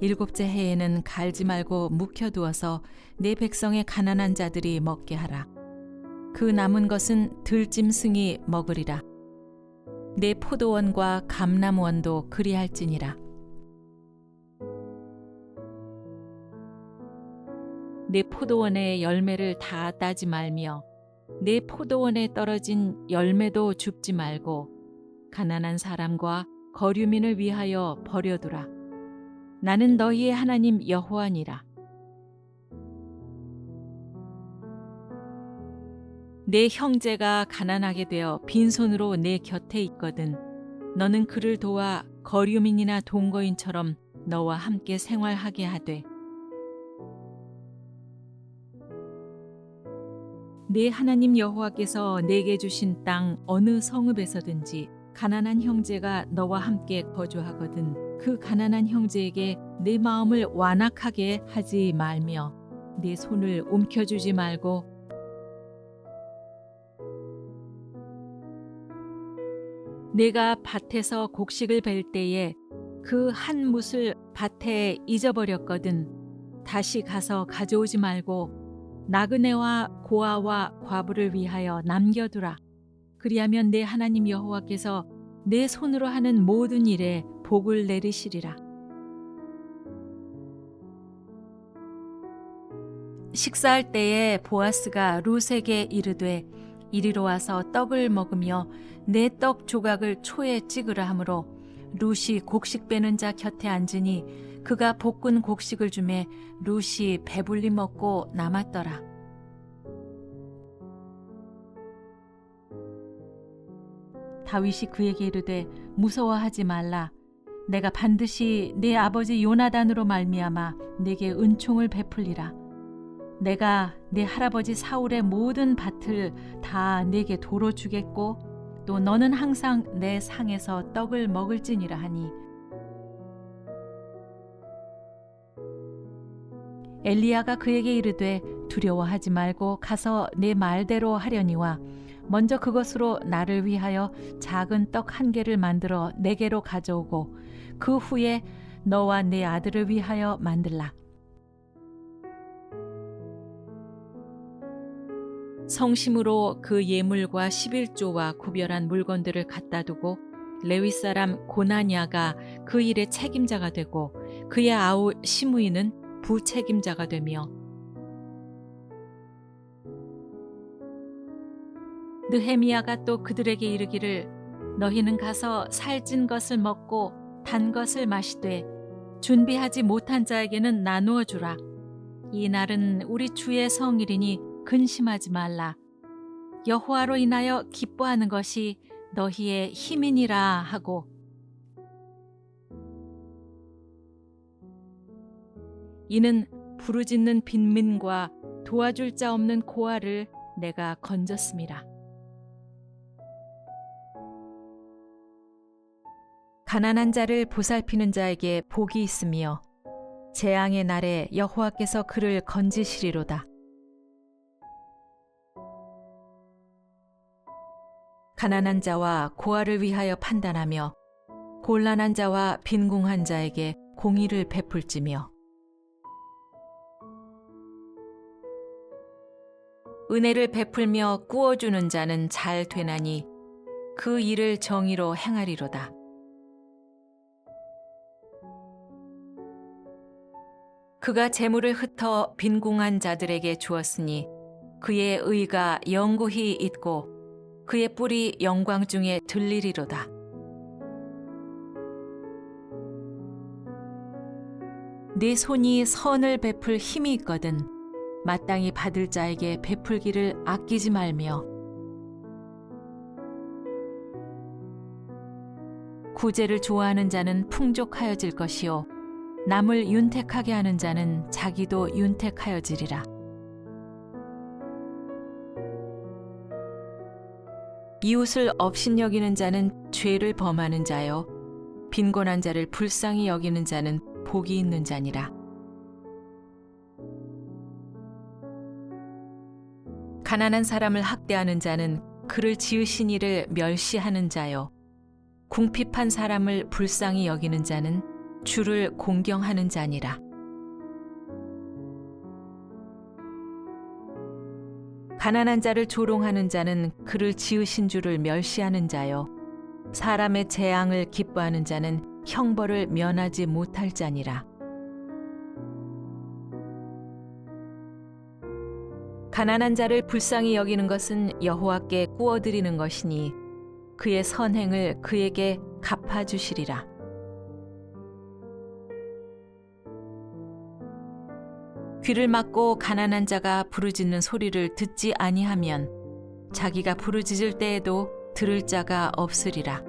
일곱째 해에는 갈지 말고 묵혀두어서 내 백성의 가난한 자들이 먹게 하라. 그 남은 것은 들짐승이 먹으리라. 내 포도원과 감람원도 그리할지니라. 내 포도원의 열매를 다 따지 말며 내 포도원에 떨어진 열매도 줍지 말고 가난한 사람과 거류민을 위하여 버려두라. 나는 너희의 하나님 여호와니라. 내 형제가 가난하게 되어 빈손으로 내 곁에 있거든 너는 그를 도와 거류민이나 동거인처럼 너와 함께 생활하게 하되 내 하나님 여호와께서 내게 주신 땅 어느 성읍에서든지 가난한 형제가 너와 함께 거주하거든 그 가난한 형제에게 내 마음을 완악하게 하지 말며 내 손을 움켜주지 말고 내가 밭에서 곡식을 벨 때에 그 한 뭇을 밭에 잊어버렸거든 다시 가서 가져오지 말고 나그네와 고아와 과부를 위하여 남겨두라. 그리하면 내 하나님 여호와께서 내 손으로 하는 모든 일에 복을 내리시리라. 식사할 때에 보아스가 룻에게 이르되 이리로 와서 떡을 먹으며 내 떡 조각을 초에 찍으라 하므로 룻이 곡식 빼는 자 곁에 앉으니 그가 볶은 곡식을 주매 룻이 배불리 먹고 남았더라. 다윗이 그에게 이르되 무서워하지 말라. 내가 반드시 내 아버지 요나단으로 말미암아 내게 은총을 베풀리라. 내가 내 할아버지 사울의 모든 밭을 다 내게 도로 주겠고 또 너는 항상 내 상에서 떡을 먹을지니라 하니 엘리야가 그에게 이르되 두려워하지 말고 가서 내 말대로 하려니와 먼저 그것으로 나를 위하여 작은 떡 한 개를 만들어 내게로 가져오고 그 후에 너와 내 아들을 위하여 만들라. 성심으로 그 예물과 11조와 구별한 물건들을 갖다 두고 레위 사람 고나냐가 그 일의 책임자가 되고 그의 아우 시므이는 부책임자가 되며 느헤미야가 또 그들에게 이르기를 너희는 가서 살찐 것을 먹고 단 것을 마시되 준비하지 못한 자에게는 나누어 주라. 이 날은 우리 주의 성일이니 근심하지 말라. 여호와로 인하여 기뻐하는 것이 너희의 힘이니라 하고 이는 부르짖는 빈민과 도와줄 자 없는 고아를 내가 건졌음이라. 가난한 자를 보살피는 자에게 복이 있으며 재앙의 날에 여호와께서 그를 건지시리로다. 가난한 자와 고아를 위하여 판단하며 곤란한 자와 빈궁한 자에게 공의를 베풀지며 은혜를 베풀며 꾸어주는 자는 잘 되나니 그 일을 정의로 행하리로다. 그가 재물을 흩어 빈궁한 자들에게 주었으니 그의 의가 영구히 있고 그의 뿔이 영광 중에 들리리로다. 네 손이 선을 베풀 힘이 있거든 마땅히 받을 자에게 베풀기를 아끼지 말며 구제를 좋아하는 자는 풍족하여질 것이요 남을 윤택하게 하는 자는 자기도 윤택하여지리라. 이웃을 업신여기는 자는 죄를 범하는 자요 빈곤한 자를 불쌍히 여기는 자는 복이 있는 자니라. 가난한 사람을 학대하는 자는 그를 지으신 이를 멸시하는 자요 궁핍한 사람을 불쌍히 여기는 자는 주를 공경하는 자니라. 가난한 자를 조롱하는 자는 그를 지으신 주를 멸시하는 자요, 사람의 재앙을 기뻐하는 자는 형벌을 면하지 못할 자니라. 가난한 자를 불쌍히 여기는 것은 여호와께 꾸어드리는 것이니 그의 선행을 그에게 갚아주시리라. 귀를 막고 가난한 자가 부르짖는 소리를 듣지 아니하면 자기가 부르짖을 때에도 들을 자가 없으리라.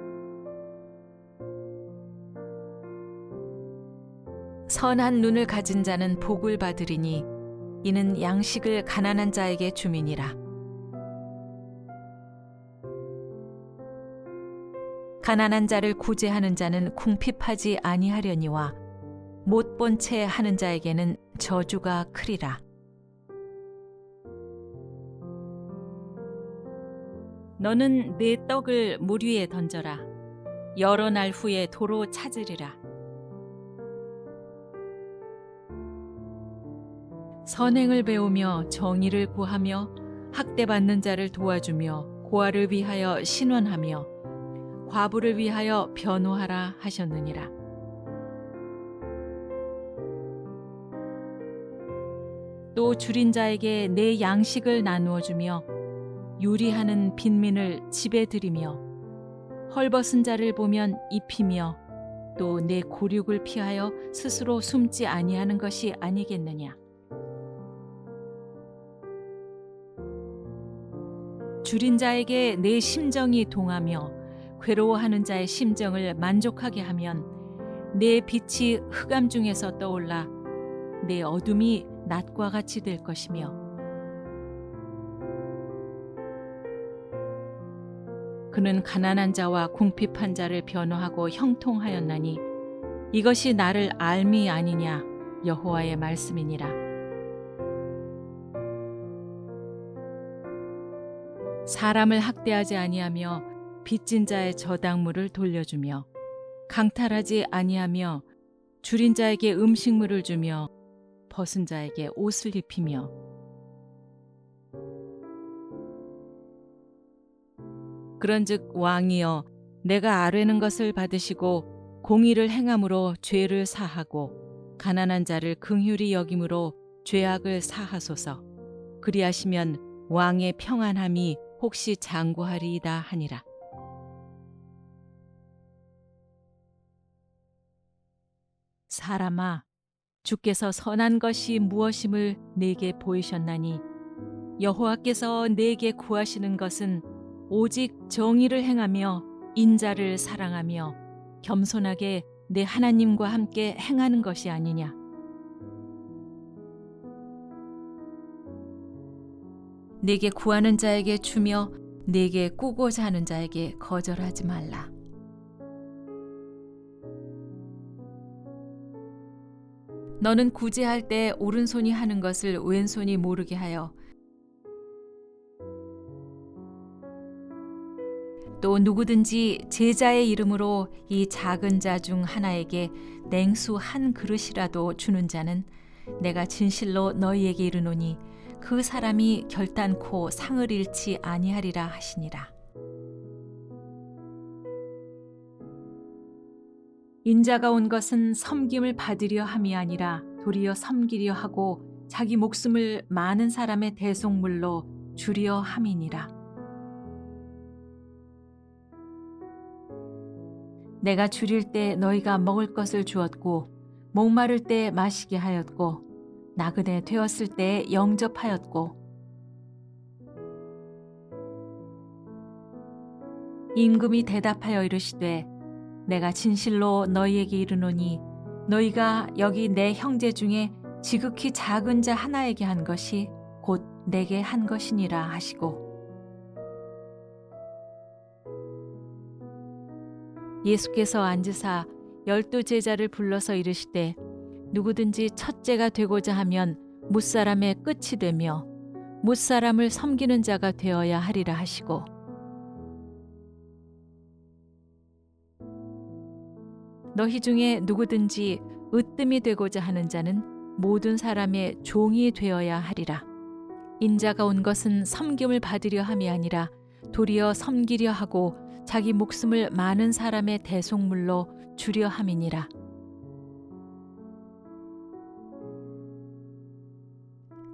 선한 눈을 가진 자는 복을 받으리니 이는 양식을 가난한 자에게 주민이라. 가난한 자를 구제하는 자는 궁핍하지 아니하려니와 못 본 채 하는 자에게는 저주가 크리라. 너는 내 떡을 물 위에 던져라. 여러 날 후에 도로 찾으리라. 선행을 배우며 정의를 구하며 학대받는 자를 도와주며 고아를 위하여 신원하며 과부를 위하여 변호하라 하셨느니라. 또 줄인 자에게 내 양식을 나누어 주며 유리하는 빈민을 집에 들이며 헐벗은 자를 보면 입히며 또 내 고륙을 피하여 스스로 숨지 아니하는 것이 아니겠느냐. 줄인 자에게 내 심정이 동하며 괴로워하는 자의 심정을 만족하게 하면 내 빛이 흑암 중에서 떠올라 내 어둠이 낮과 같이 될 것이며 그는 가난한 자와 궁핍한 자를 변호하고 형통하였나니 이것이 나를 알미 아니냐 여호와의 말씀이니라. 사람을 학대하지 아니하며 빚진 자의 저당물을 돌려주며 강탈하지 아니하며 줄인 자에게 음식물을 주며 벗은 자에게 옷을 입히며 그런즉 왕이여 내가 아뢰는 것을 받으시고 공의를 행함으로 죄를 사하고 가난한 자를 긍휼히 여김으로 죄악을 사하소서. 그리하시면 왕의 평안함이 혹시 장구하리이다 하니라. 사람아, 주께서 선한 것이 무엇임을 내게 보이셨나니 여호와께서 내게 구하시는 것은 오직 정의를 행하며 인자를 사랑하며 겸손하게 내 하나님과 함께 행하는 것이 아니냐. 내게 구하는 자에게 주며 내게 꾸고자 하는 자에게 거절하지 말라. 너는 구제할 때 오른손이 하는 것을 왼손이 모르게 하여 또 누구든지 제자의 이름으로 이 작은 자 중 하나에게 냉수 한 그릇이라도 주는 자는 내가 진실로 너희에게 이르노니 그 사람이 결단코 상을 잃지 아니하리라 하시니라. 인자가 온 것은 섬김을 받으려 함이 아니라 도리어 섬기려 하고 자기 목숨을 많은 사람의 대속물로 주려 함이니라. 내가 줄일 때 너희가 먹을 것을 주었고 목마를 때 마시게 하였고 나그네 되었을 때 영접하였고 임금이 대답하여 이르시되 내가 진실로 너희에게 이르노니 너희가 여기 내 형제 중에 지극히 작은 자 하나에게 한 것이 곧 내게 한 것이니라 하시고 예수께서 앉으사 12 제자를 불러서 이르시되 누구든지 첫째가 되고자 하면 뭇사람의 끝이 되며 뭇사람을 섬기는 자가 되어야 하리라 하시고 너희 중에 누구든지 으뜸이 되고자 하는 자는 모든 사람의 종이 되어야 하리라. 인자가 온 것은 섬김을 받으려 함이 아니라 도리어 섬기려 하고 자기 목숨을 많은 사람의 대속물로 주려 함이니라.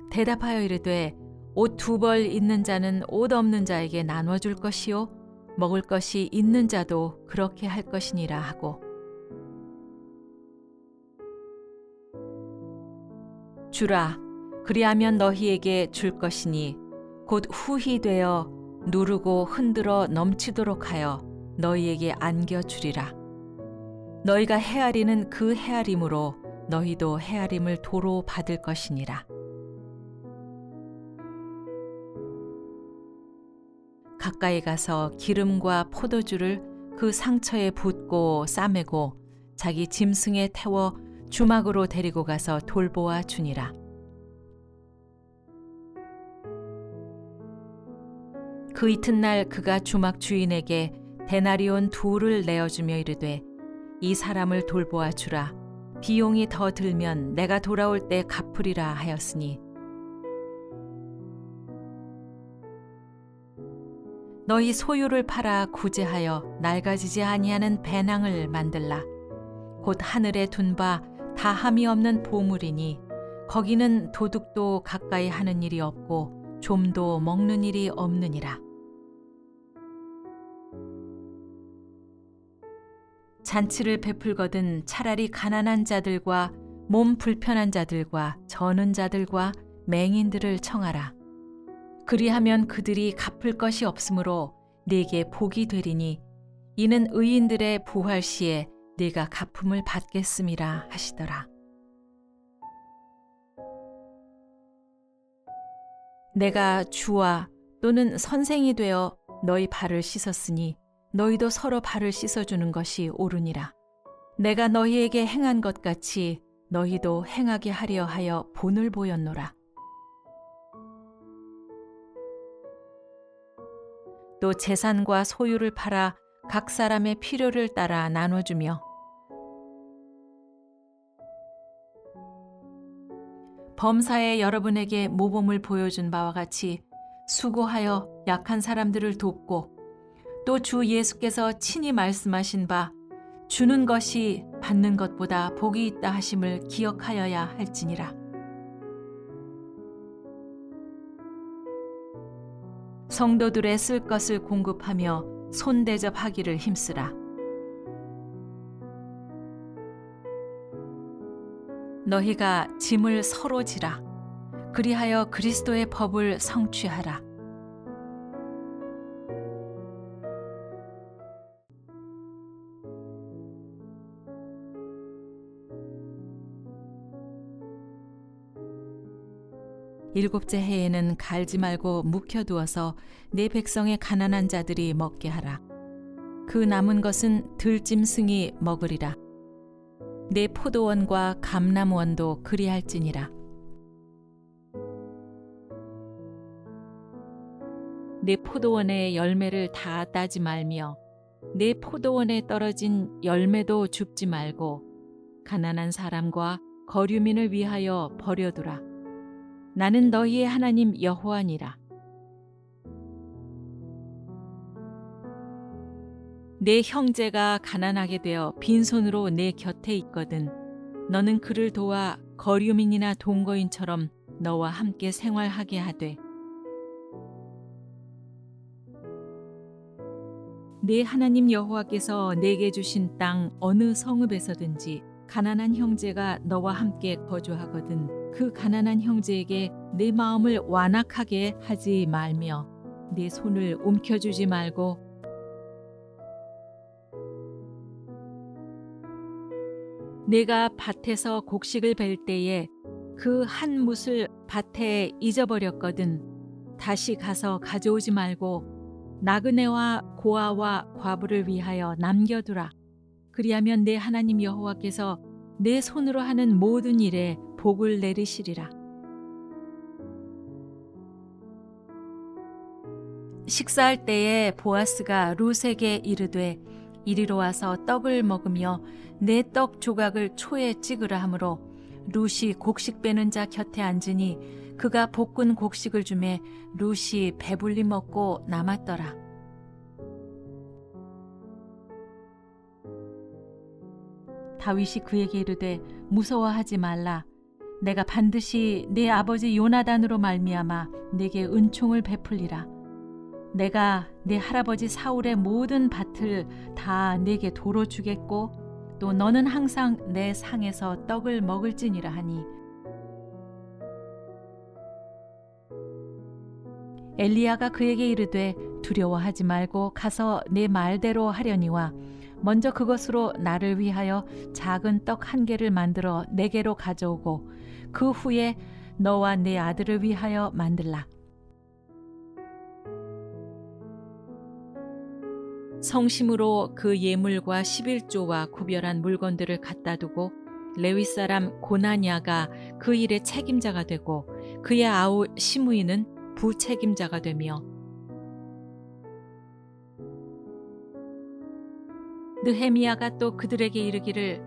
대답하여 이르되 옷 2벌 있는 자는 옷 없는 자에게 나눠줄 것이요 먹을 것이 있는 자도 그렇게 할 것이니라 하고, 주라, 그리하면 너희에게 줄 것이니 곧 후히 되어 누르고 흔들어 넘치도록 하여 너희에게 안겨주리라. 너희가 헤아리는 그 헤아림으로 너희도 헤아림을 도로 받을 것이니라. 가까이 가서 기름과 포도주를 그 상처에 붓고 싸매고 자기 짐승에 태워 주막으로 데리고 가서 돌보아 주니라. 그 이튿날 그가 주막 주인에게 데나리온 2를 내어주며 이르되 이 사람을 돌보아 주라. 비용이 더 들면 내가 돌아올 때 갚으리라 하였으니, 너희 소유를 팔아 구제하여 낡아지지 아니하는 배낭을 만들라. 곧 하늘에 둔 바 다함이 없는 보물이니 거기는 도둑도 가까이 하는 일이 없고 좀도 먹는 일이 없느니라. 잔치를 베풀거든 차라리 가난한 자들과 몸 불편한 자들과 저는 자들과 맹인들을 청하라. 그리하면 그들이 갚을 것이 없으므로 네게 복이 되리니 이는 의인들의 부활 시에 네가 갚음을 받겠음이라 하시더라. 내가 주와 또는 선생이 되어 너희 발을 씻었으니 너희도 서로 발을 씻어주는 것이 옳으니라. 내가 너희에게 행한 것 같이 너희도 행하게 하려 하여 본을 보였노라. 또 재산과 소유를 팔아 각 사람의 필요를 따라 나눠주며 범사에 여러분에게 모범을 보여준 바와 같이 수고하여 약한 사람들을 돕고 또 주 예수께서 친히 말씀하신 바 주는 것이 받는 것보다 복이 있다 하심을 기억하여야 할지니라. 성도들의 쓸 것을 공급하며 손대접하기를 힘쓰라. 너희가 짐을 서로 지라. 그리하여 그리스도의 법을 성취하라. 일곱째 해에는 갈지 말고 묵혀두어서 내 백성의 가난한 자들이 먹게 하라. 그 남은 것은 들짐승이 먹으리라. 내 포도원과 감람원도 그리할지니라. 내 포도원의 열매를 다 따지 말며 내 포도원에 떨어진 열매도 줍지 말고 가난한 사람과 거류민을 위하여 버려두라. 나는 너희의 하나님 여호와니라. 내 형제가 가난하게 되어 빈손으로 내 곁에 있거든 너는 그를 도와 거류민이나 동거인처럼 너와 함께 생활하게 하되, 내 하나님 여호와께서 내게 주신 땅 어느 성읍에서든지 가난한 형제가 너와 함께 거주하거든 그 가난한 형제에게 내 마음을 완악하게 하지 말며 내 손을 움켜주지 말고 내가 밭에서 곡식을 벨 때에 그 한 뭇을 밭에 잊어버렸거든 다시 가서 가져오지 말고 나그네와 고아와 과부를 위하여 남겨두라. 그리하면 내 하나님 여호와께서 내 손으로 하는 모든 일에 복을 내리시리라. 식사할 때에 보아스가 룻에게 이르되 이리로 와서 떡을 먹으며 내 떡 조각을 초에 찍으라 하므로 룻이 곡식 빼는 자 곁에 앉으니 그가 볶은 곡식을 주매 룻이 배불리 먹고 남았더라. 다윗이 그에게 이르되 무서워하지 말라. 내가 반드시 네 아버지 요나단으로 말미암아 네게 은총을 베풀리라. 내가 네 할아버지 사울의 모든 밭을 다 네게 도로 주겠고 또 너는 항상 내 상에서 떡을 먹을지니라 하니 엘리야가 그에게 이르되 두려워하지 말고 가서 네 말대로 하려니와 먼저 그것으로 나를 위하여 작은 떡 1개를 만들어 내게로 가져오고 그 후에 너와 네 아들을 위하여 만들라. 성심으로 그 예물과 11조와 구별한 물건들을 갖다 두고 레위 사람 고나냐가 그 일의 책임자가 되고 그의 아우 시므이는 부책임자가 되며 느헤미야가 또 그들에게 이르기를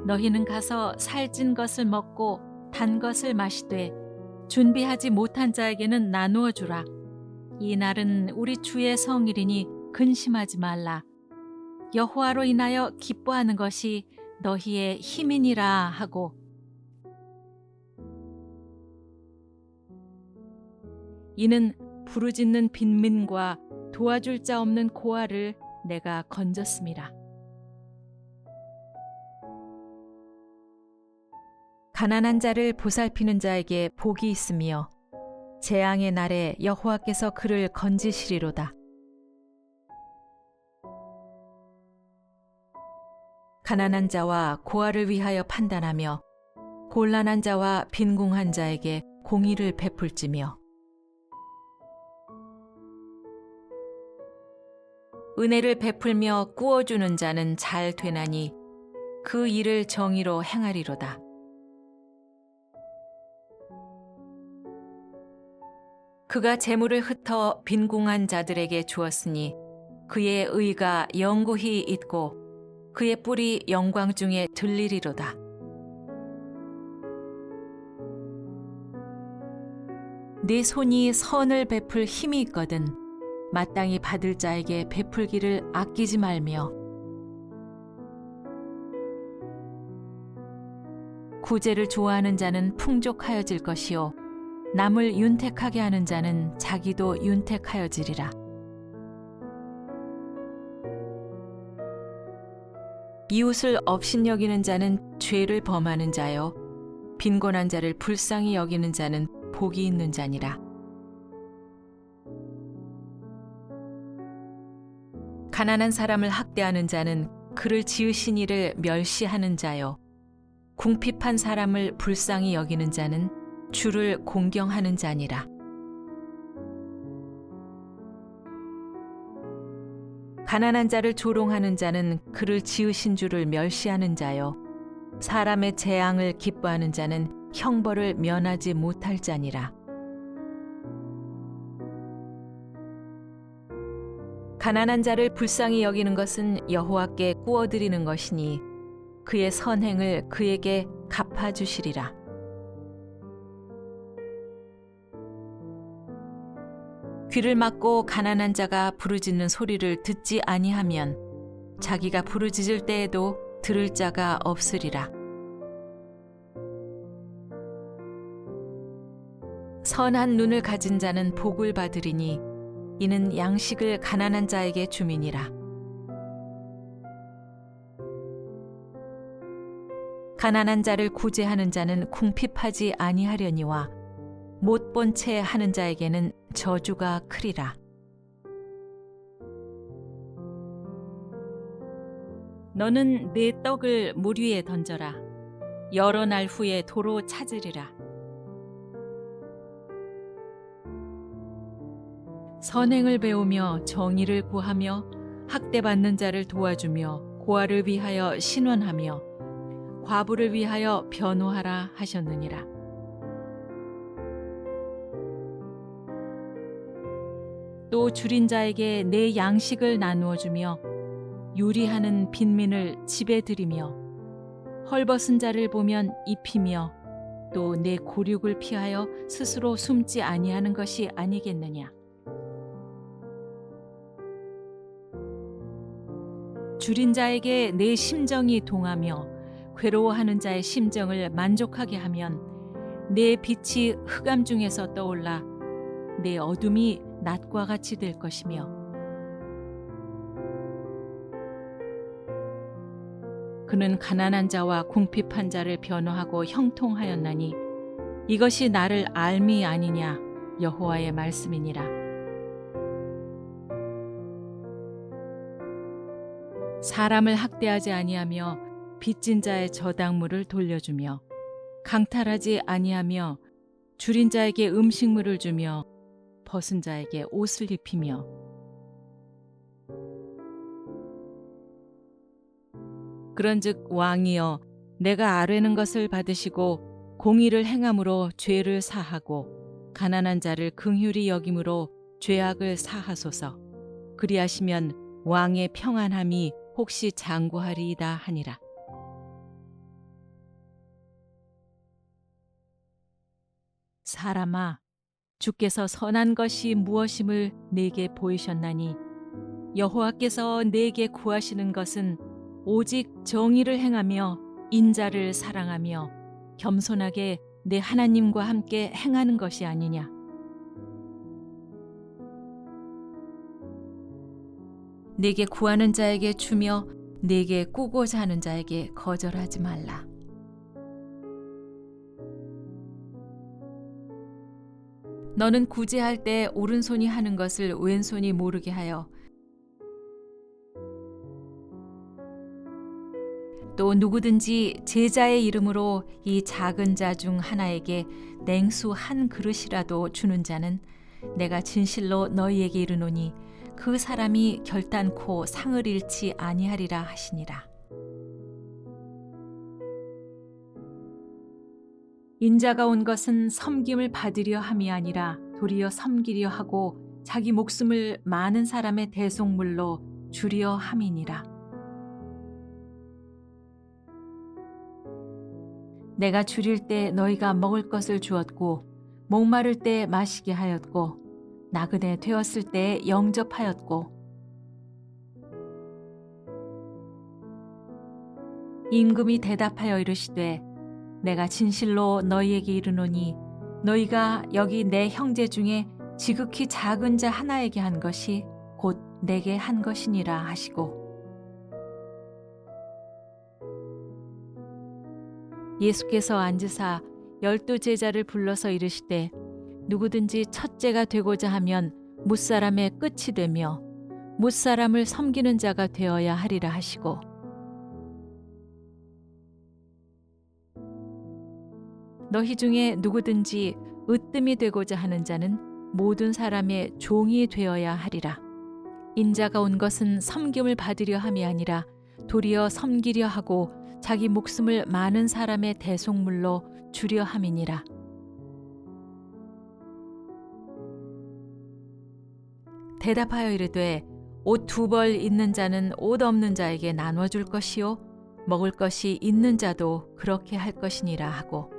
너희는 가서 살찐 것을 먹고 단 것을 마시되 준비하지 못한 자에게는 나누어 주라. 이 날은 우리 주의 성일이니 근심하지 말라. 여호와로 인하여 기뻐하는 것이 너희의 힘이니라 하고 이는 부르짖는 빈민과 도와줄 자 없는 고아를 내가 건졌음이라. 가난한 자를 보살피는 자에게 복이 있으며 재앙의 날에 여호와께서 그를 건지시리로다. 가난한 자와 고아를 위하여 판단하며 곤란한 자와 빈궁한 자에게 공의를 베풀지며 은혜를 베풀며 꾸어주는 자는 잘 되나니 그 일을 정의로 행하리로다. 그가 재물을 흩어 빈궁한 자들에게 주었으니 그의 의가 영구히 있고 그의 뿔이 영광 중에 들리리로다. 네 손이 선을 베풀 힘이 있거든 마땅히 받을 자에게 베풀기를 아끼지 말며 구제를 좋아하는 자는 풍족하여질 것이요 남을 윤택하게 하는 자는 자기도 윤택하여지리라. 이웃을 업신여기는 자는 죄를 범하는 자요 빈곤한 자를 불쌍히 여기는 자는 복이 있는 자니라. 가난한 사람을 학대하는 자는 그를 지으신 이를 멸시하는 자요 궁핍한 사람을 불쌍히 여기는 자는 주를 공경하는 자니라. 가난한 자를 조롱하는 자는 그를 지으신 주를 멸시하는 자요 사람의 재앙을 기뻐하는 자는 형벌을 면하지 못할 자니라. 가난한 자를 불쌍히 여기는 것은 여호와께 꾸어드리는 것이니 그의 선행을 그에게 갚아주시리라. 귀를 막고 가난한 자가 부르짖는 소리를 듣지 아니하면 자기가 부르짖을 때에도 들을 자가 없으리라. 선한 눈을 가진 자는 복을 받으리니 이는 양식을 가난한 자에게 줌이니라. 가난한 자를 구제하는 자는 궁핍하지 아니하려니와 못 본 채 하는 자에게는 저주가 크리라. 너는 네 떡을 물 위에 던져라. 여러 날 후에 도로 찾으리라. 선행을 배우며 정의를 구하며 학대받는 자를 도와주며 고아를 위하여 신원하며 과부를 위하여 변호하라 하셨느니라. 또 줄인 자에게 내 양식을 나누어 주며 유리하는 빈민을 집에 들이며 헐벗은 자를 보면 입히며 또 내 고륙을 피하여 스스로 숨지 아니하는 것이 아니겠느냐. 줄인 자에게 내 심정이 동하며 괴로워하는 자의 심정을 만족하게 하면 내 빛이 흑암 중에서 떠올라 내 어둠이 낮과 같이 될 것이며 그는 가난한 자와 궁핍한 자를 변호하고 형통하였나니 이것이 나를 알미 아니냐 여호와의 말씀이니라. 사람을 학대하지 아니하며 빚진 자의 저당물을 돌려주며 강탈하지 아니하며 줄인 자에게 음식물을 주며 벗은 자에게 옷을 입히며 그런즉 왕이여 내가 아뢰는 것을 받으시고 공의를 행함으로 죄를 사하고 가난한 자를 긍휼히 여김으로 죄악을 사하소서. 그리하시면 왕의 평안함이 혹시 장구하리이다 하니라. 사람아, 주께서 선한 것이 무엇임을 내게 보이셨나니 여호와께서 내게 구하시는 것은 오직 정의를 행하며 인자를 사랑하며 겸손하게 내 하나님과 함께 행하는 것이 아니냐. 내게 구하는 자에게 주며 내게 꾸고자 하는 자에게 거절하지 말라. 너는 구제할 때 오른손이 하는 것을 왼손이 모르게 하여 또 누구든지 제자의 이름으로 이 작은 자 중 하나에게 냉수 한 그릇이라도 주는 자는 내가 진실로 너희에게 이르노니 그 사람이 결단코 상을 잃지 아니하리라 하시니라. 인자가 온 것은 섬김을 받으려 함이 아니라 도리어 섬기려 하고 자기 목숨을 많은 사람의 대속물로 주려 함이니라. 내가 줄일 때 너희가 먹을 것을 주었고 목마를 때 마시게 하였고 나그네 되었을 때 영접하였고 임금이 대답하여 이르시되 내가 진실로 너희에게 이르노니 너희가 여기 내 형제 중에 지극히 작은 자 하나에게 한 것이 곧 내게 한 것이니라 하시고 예수께서 앉으사 12 제자를 불러서 이르시되 누구든지 첫째가 되고자 하면 뭇사람의 끝이 되며 뭇사람을 섬기는 자가 되어야 하리라 하시고 너희 중에 누구든지 으뜸이 되고자 하는 자는 모든 사람의 종이 되어야 하리라. 인자가 온 것은 섬김을 받으려 함이 아니라 도리어 섬기려 하고 자기 목숨을 많은 사람의 대속물로 주려 함이니라. 대답하여 이르되 옷 2벌 있는 자는 옷 없는 자에게 나눠줄 것이요 먹을 것이 있는 자도 그렇게 할 것이니라 하고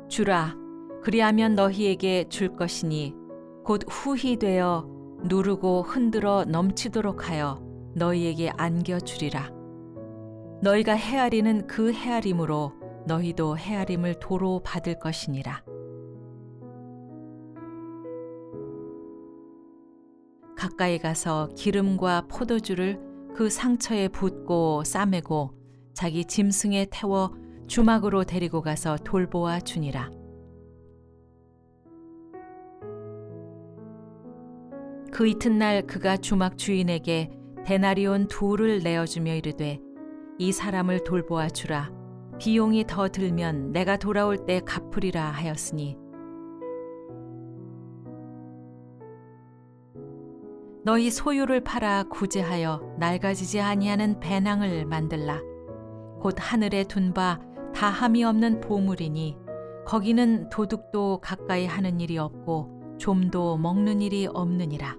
주라 그리하면 너희에게 줄 것이니 곧 후히 되어 누르고 흔들어 넘치도록 하여 너희에게 안겨주리라. 너희가 헤아리는 그 헤아림으로 너희도 헤아림을 도로 받을 것이니라. 가까이 가서 기름과 포도주를 그 상처에 붓고 싸매고 자기 짐승에 태워 주막으로 데리고 가서 돌보아 주니라. 그 이튿날 그가 주막 주인에게 데나리온 2를 내어주며 이르되 이 사람을 돌보아 주라. 비용이 더 들면 내가 돌아올 때 갚으리라 하였으니 너희 소유를 팔아 구제하여 낡아지지 아니하는 배낭을 만들라. 곧 하늘에 둔 바 다함이 없는 보물이니 거기는 도둑도 가까이 하는 일이 없고 좀도 먹는 일이 없느니라.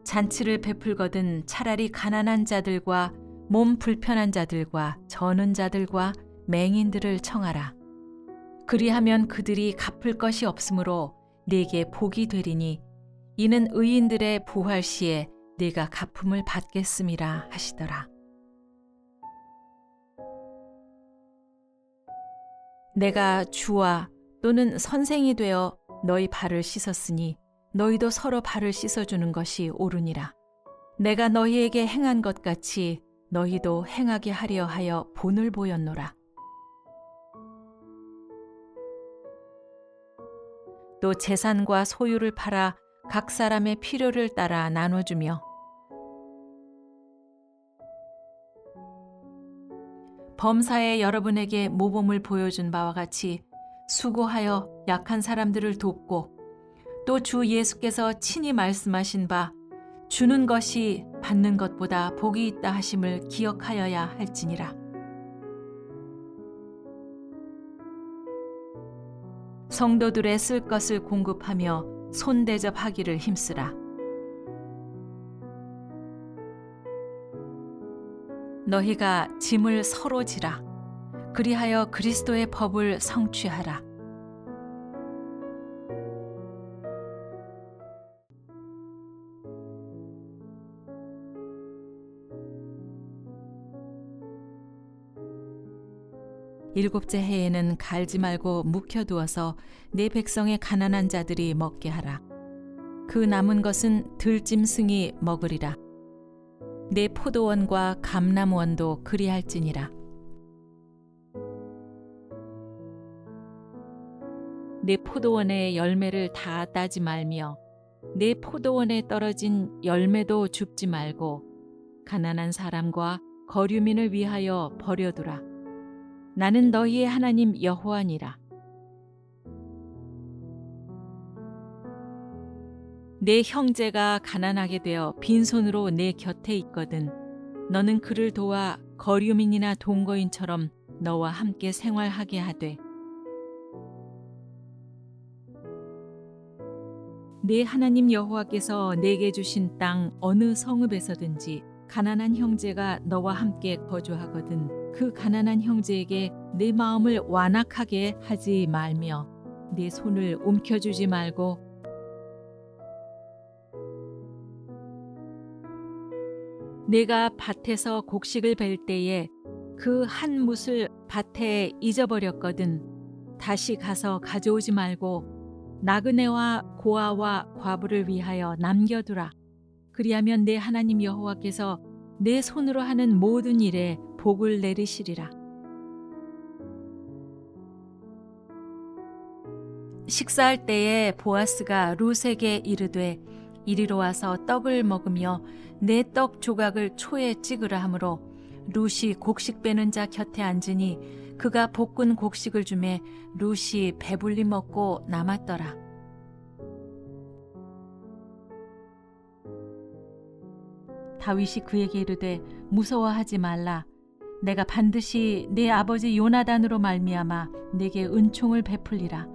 잔치를 베풀거든 차라리 가난한 자들과 몸 불편한 자들과 저는 자들과 맹인들을 청하라. 그리하면 그들이 갚을 것이 없으므로 네게 복이 되리니 이는 의인들의 부활 시에 네가 갚음을 받겠음이라 하시더라. 내가 주와 또는 선생이 되어 너희 발을 씻었으니 너희도 서로 발을 씻어주는 것이 옳으니라. 내가 너희에게 행한 것 같이 너희도 행하게 하려 하여 본을 보였노라. 또 재산과 소유를 팔아 각 사람의 필요를 따라 나눠주며 범사에 여러분에게 모범을 보여준 바와 같이 수고하여 약한 사람들을 돕고 또 주 예수께서 친히 말씀하신 바 주는 것이 받는 것보다 복이 있다 하심을 기억하여야 할지니라. 성도들의 쓸 것을 공급하며 손대접하기를 힘쓰라. 너희가 짐을 서로 지라. 그리하여 그리스도의 법을 성취하라. 일곱째 해에는 갈지 말고 묵혀두어서 내 백성의 가난한 자들이 먹게 하라. 그 남은 것은 들짐승이 먹으리라. 내 포도원과 감람원도 그리할지니라. 내 포도원의 열매를 다 따지 말며 내 포도원에 떨어진 열매도 줍지 말고 가난한 사람과 거류민을 위하여 버려두라. 나는 너희의 하나님 여호와니라. 내 형제가 가난하게 되어 빈손으로 내 곁에 있거든 너는 그를 도와 거류민이나 동거인처럼 너와 함께 생활하게 하되 내 하나님 여호와께서 내게 주신 땅 어느 성읍에서든지 가난한 형제가 너와 함께 거주하거든 그 가난한 형제에게 내 마음을 완악하게 하지 말며 내 손을 움켜주지 말고 내가 밭에서 곡식을 벨 때에 그 한 뭇을 밭에 잊어버렸거든 다시 가서 가져오지 말고 나그네와 고아와 과부를 위하여 남겨두라. 그리하면 내 하나님 여호와께서 내 손으로 하는 모든 일에 복을 내리시리라. 식사할 때에 보아스가 룻에게 이르되 이리로 와서 떡을 먹으며 내 떡 조각을 초에 찍으라 하므로 룻이 곡식 빼는 자 곁에 앉으니 그가 볶은 곡식을 주매 룻이 배불리 먹고 남았더라. 다윗이 그에게 이르되 무서워하지 말라. 내가 반드시 내 아버지 요나단으로 말미암아 내게 은총을 베풀리라.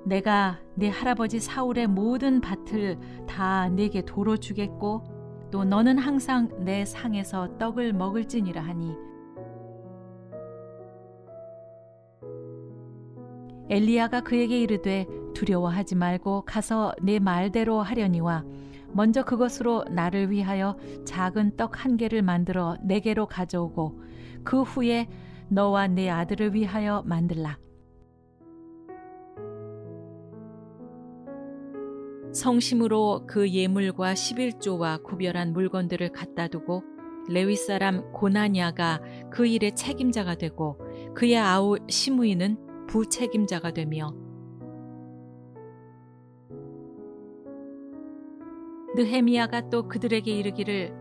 내가 내 할아버지 사울의 모든 밭을 다 내게 도로 주겠고 또 너는 항상 내 상에서 떡을 먹을지니라 하니 엘리야가 그에게 이르되 두려워하지 말고 가서 내 말대로 하려니와 먼저 그것으로 나를 위하여 작은 떡 한 개를 만들어 내게로 가져오고 그 후에 너와 내 아들을 위하여 만들라. 성심으로 그 예물과 11조와 구별한 물건들을 갖다 두고 레위 사람 고나냐가 그 일의 책임자가 되고 그의 아우 시므이는 부책임자가 되며 느헤미야가 또 그들에게 이르기를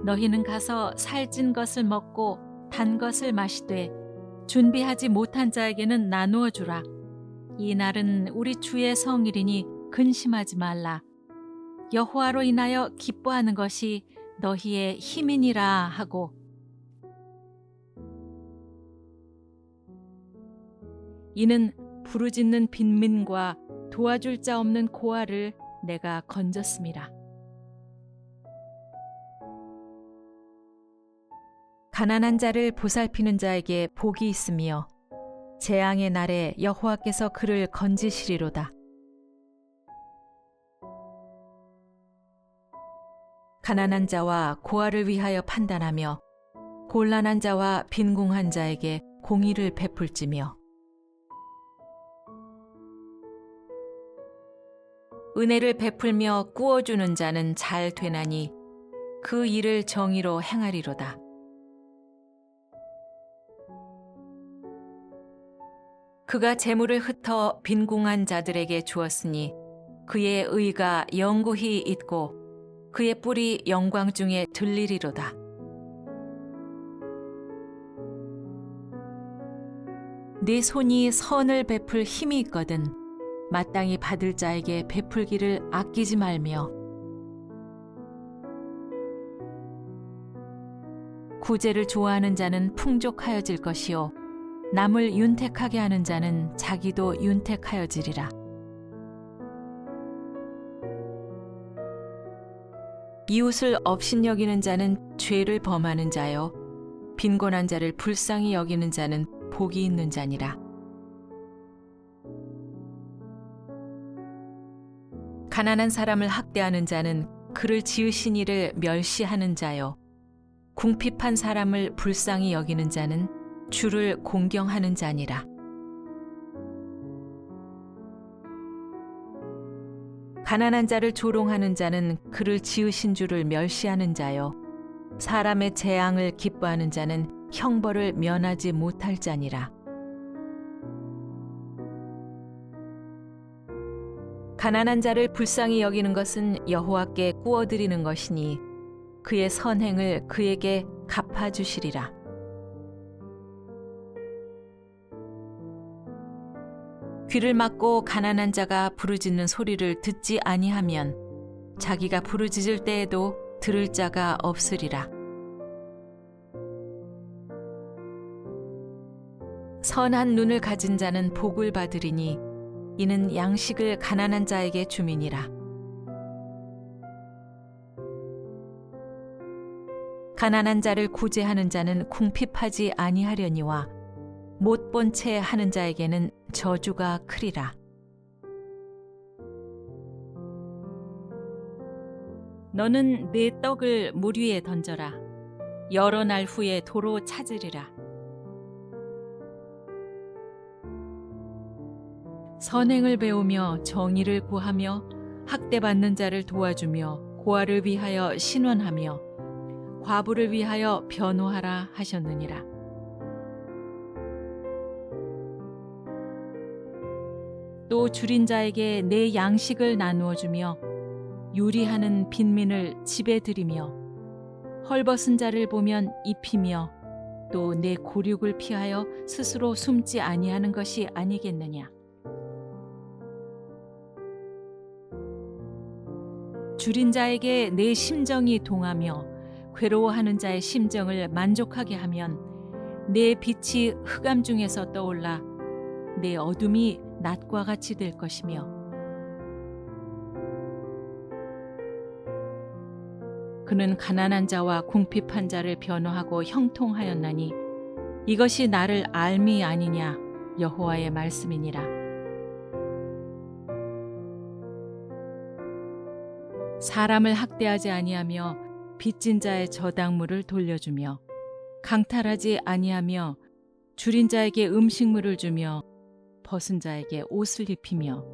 너희는 가서 살찐 것을 먹고 단 것을 마시되 준비하지 못한 자에게는 나누어 주라. 이 날은 우리 주의 성일이니 근심하지 말라. 여호와로 인하여 기뻐하는 것이 너희의 힘이니라 하고 이는 부르짖는 빈민과 도와줄 자 없는 고아를 내가 건졌음이라. 가난한 자를 보살피는 자에게 복이 있으며 재앙의 날에 여호와께서 그를 건지시리로다. 가난한 자와 고아를 위하여 판단하며 곤란한 자와 빈궁한 자에게 공의를 베풀지며 은혜를 베풀며 꾸어주는 자는 잘 되나니 그 일을 정의로 행하리로다. 그가 재물을 흩어 빈궁한 자들에게 주었으니 그의 의가 영구히 있고 그의 뿔이 영광 중에 들리리로다. 네 손이 선을 베풀 힘이 있거든 마땅히 받을 자에게 베풀기를 아끼지 말며 구제를 좋아하는 자는 풍족하여질 것이요 남을 윤택하게 하는 자는 자기도 윤택하여지리라. 이웃을 업신여기는 자는 죄를 범하는 자요 빈곤한 자를 불쌍히 여기는 자는 복이 있는 자니라. 가난한 사람을 학대하는 자는 그를 지으신 이를 멸시하는 자요 궁핍한 사람을 불쌍히 여기는 자는 주를 공경하는 자니라. 가난한 자를 조롱하는 자는 그를 지으신 주를 멸시하는 자요 사람의 재앙을 기뻐하는 자는 형벌을 면하지 못할 자니라. 가난한 자를 불쌍히 여기는 것은 여호와께 꾸어드리는 것이니 그의 선행을 그에게 갚아주시리라. 귀를 막고 가난한 자가 부르짖는 소리를 듣지 아니하면 자기가 부르짖을 때에도 들을 자가 없으리라. 선한 눈을 가진 자는 복을 받으리니 이는 양식을 가난한 자에게 줌이니라. 가난한 자를 구제하는 자는 궁핍하지 아니하려니와 못 본 채 하는 자에게는 저주가 크리라. 너는 내 떡을 물 위에 던져라. 여러 날 후에 도로 찾으리라. 선행을 배우며 정의를 구하며 학대받는 자를 도와주며 고아를 위하여 신원하며 과부를 위하여 변호하라 하셨느니라. 또 줄인 자에게 내 양식을 나누어 주며 유리하는 빈민을 집에 들이며 헐벗은 자를 보면 입히며 또 내 고륙을 피하여 스스로 숨지 아니하는 것이 아니겠느냐. 줄인 자에게 내 심정이 동하며 괴로워하는 자의 심정을 만족하게 하면 내 빛이 흑암 중에서 떠올라 내 어둠이 낮과 같이 될 것이며 그는 가난한 자와 궁핍한 자를 변호하고 형통하였나니 이것이 나를 알미 아니냐 여호와의 말씀이니라. 사람을 학대하지 아니하며 빚진 자의 저당물을 돌려주며 강탈하지 아니하며 줄인 자에게 음식물을 주며 벗은 자에게 옷을 입히며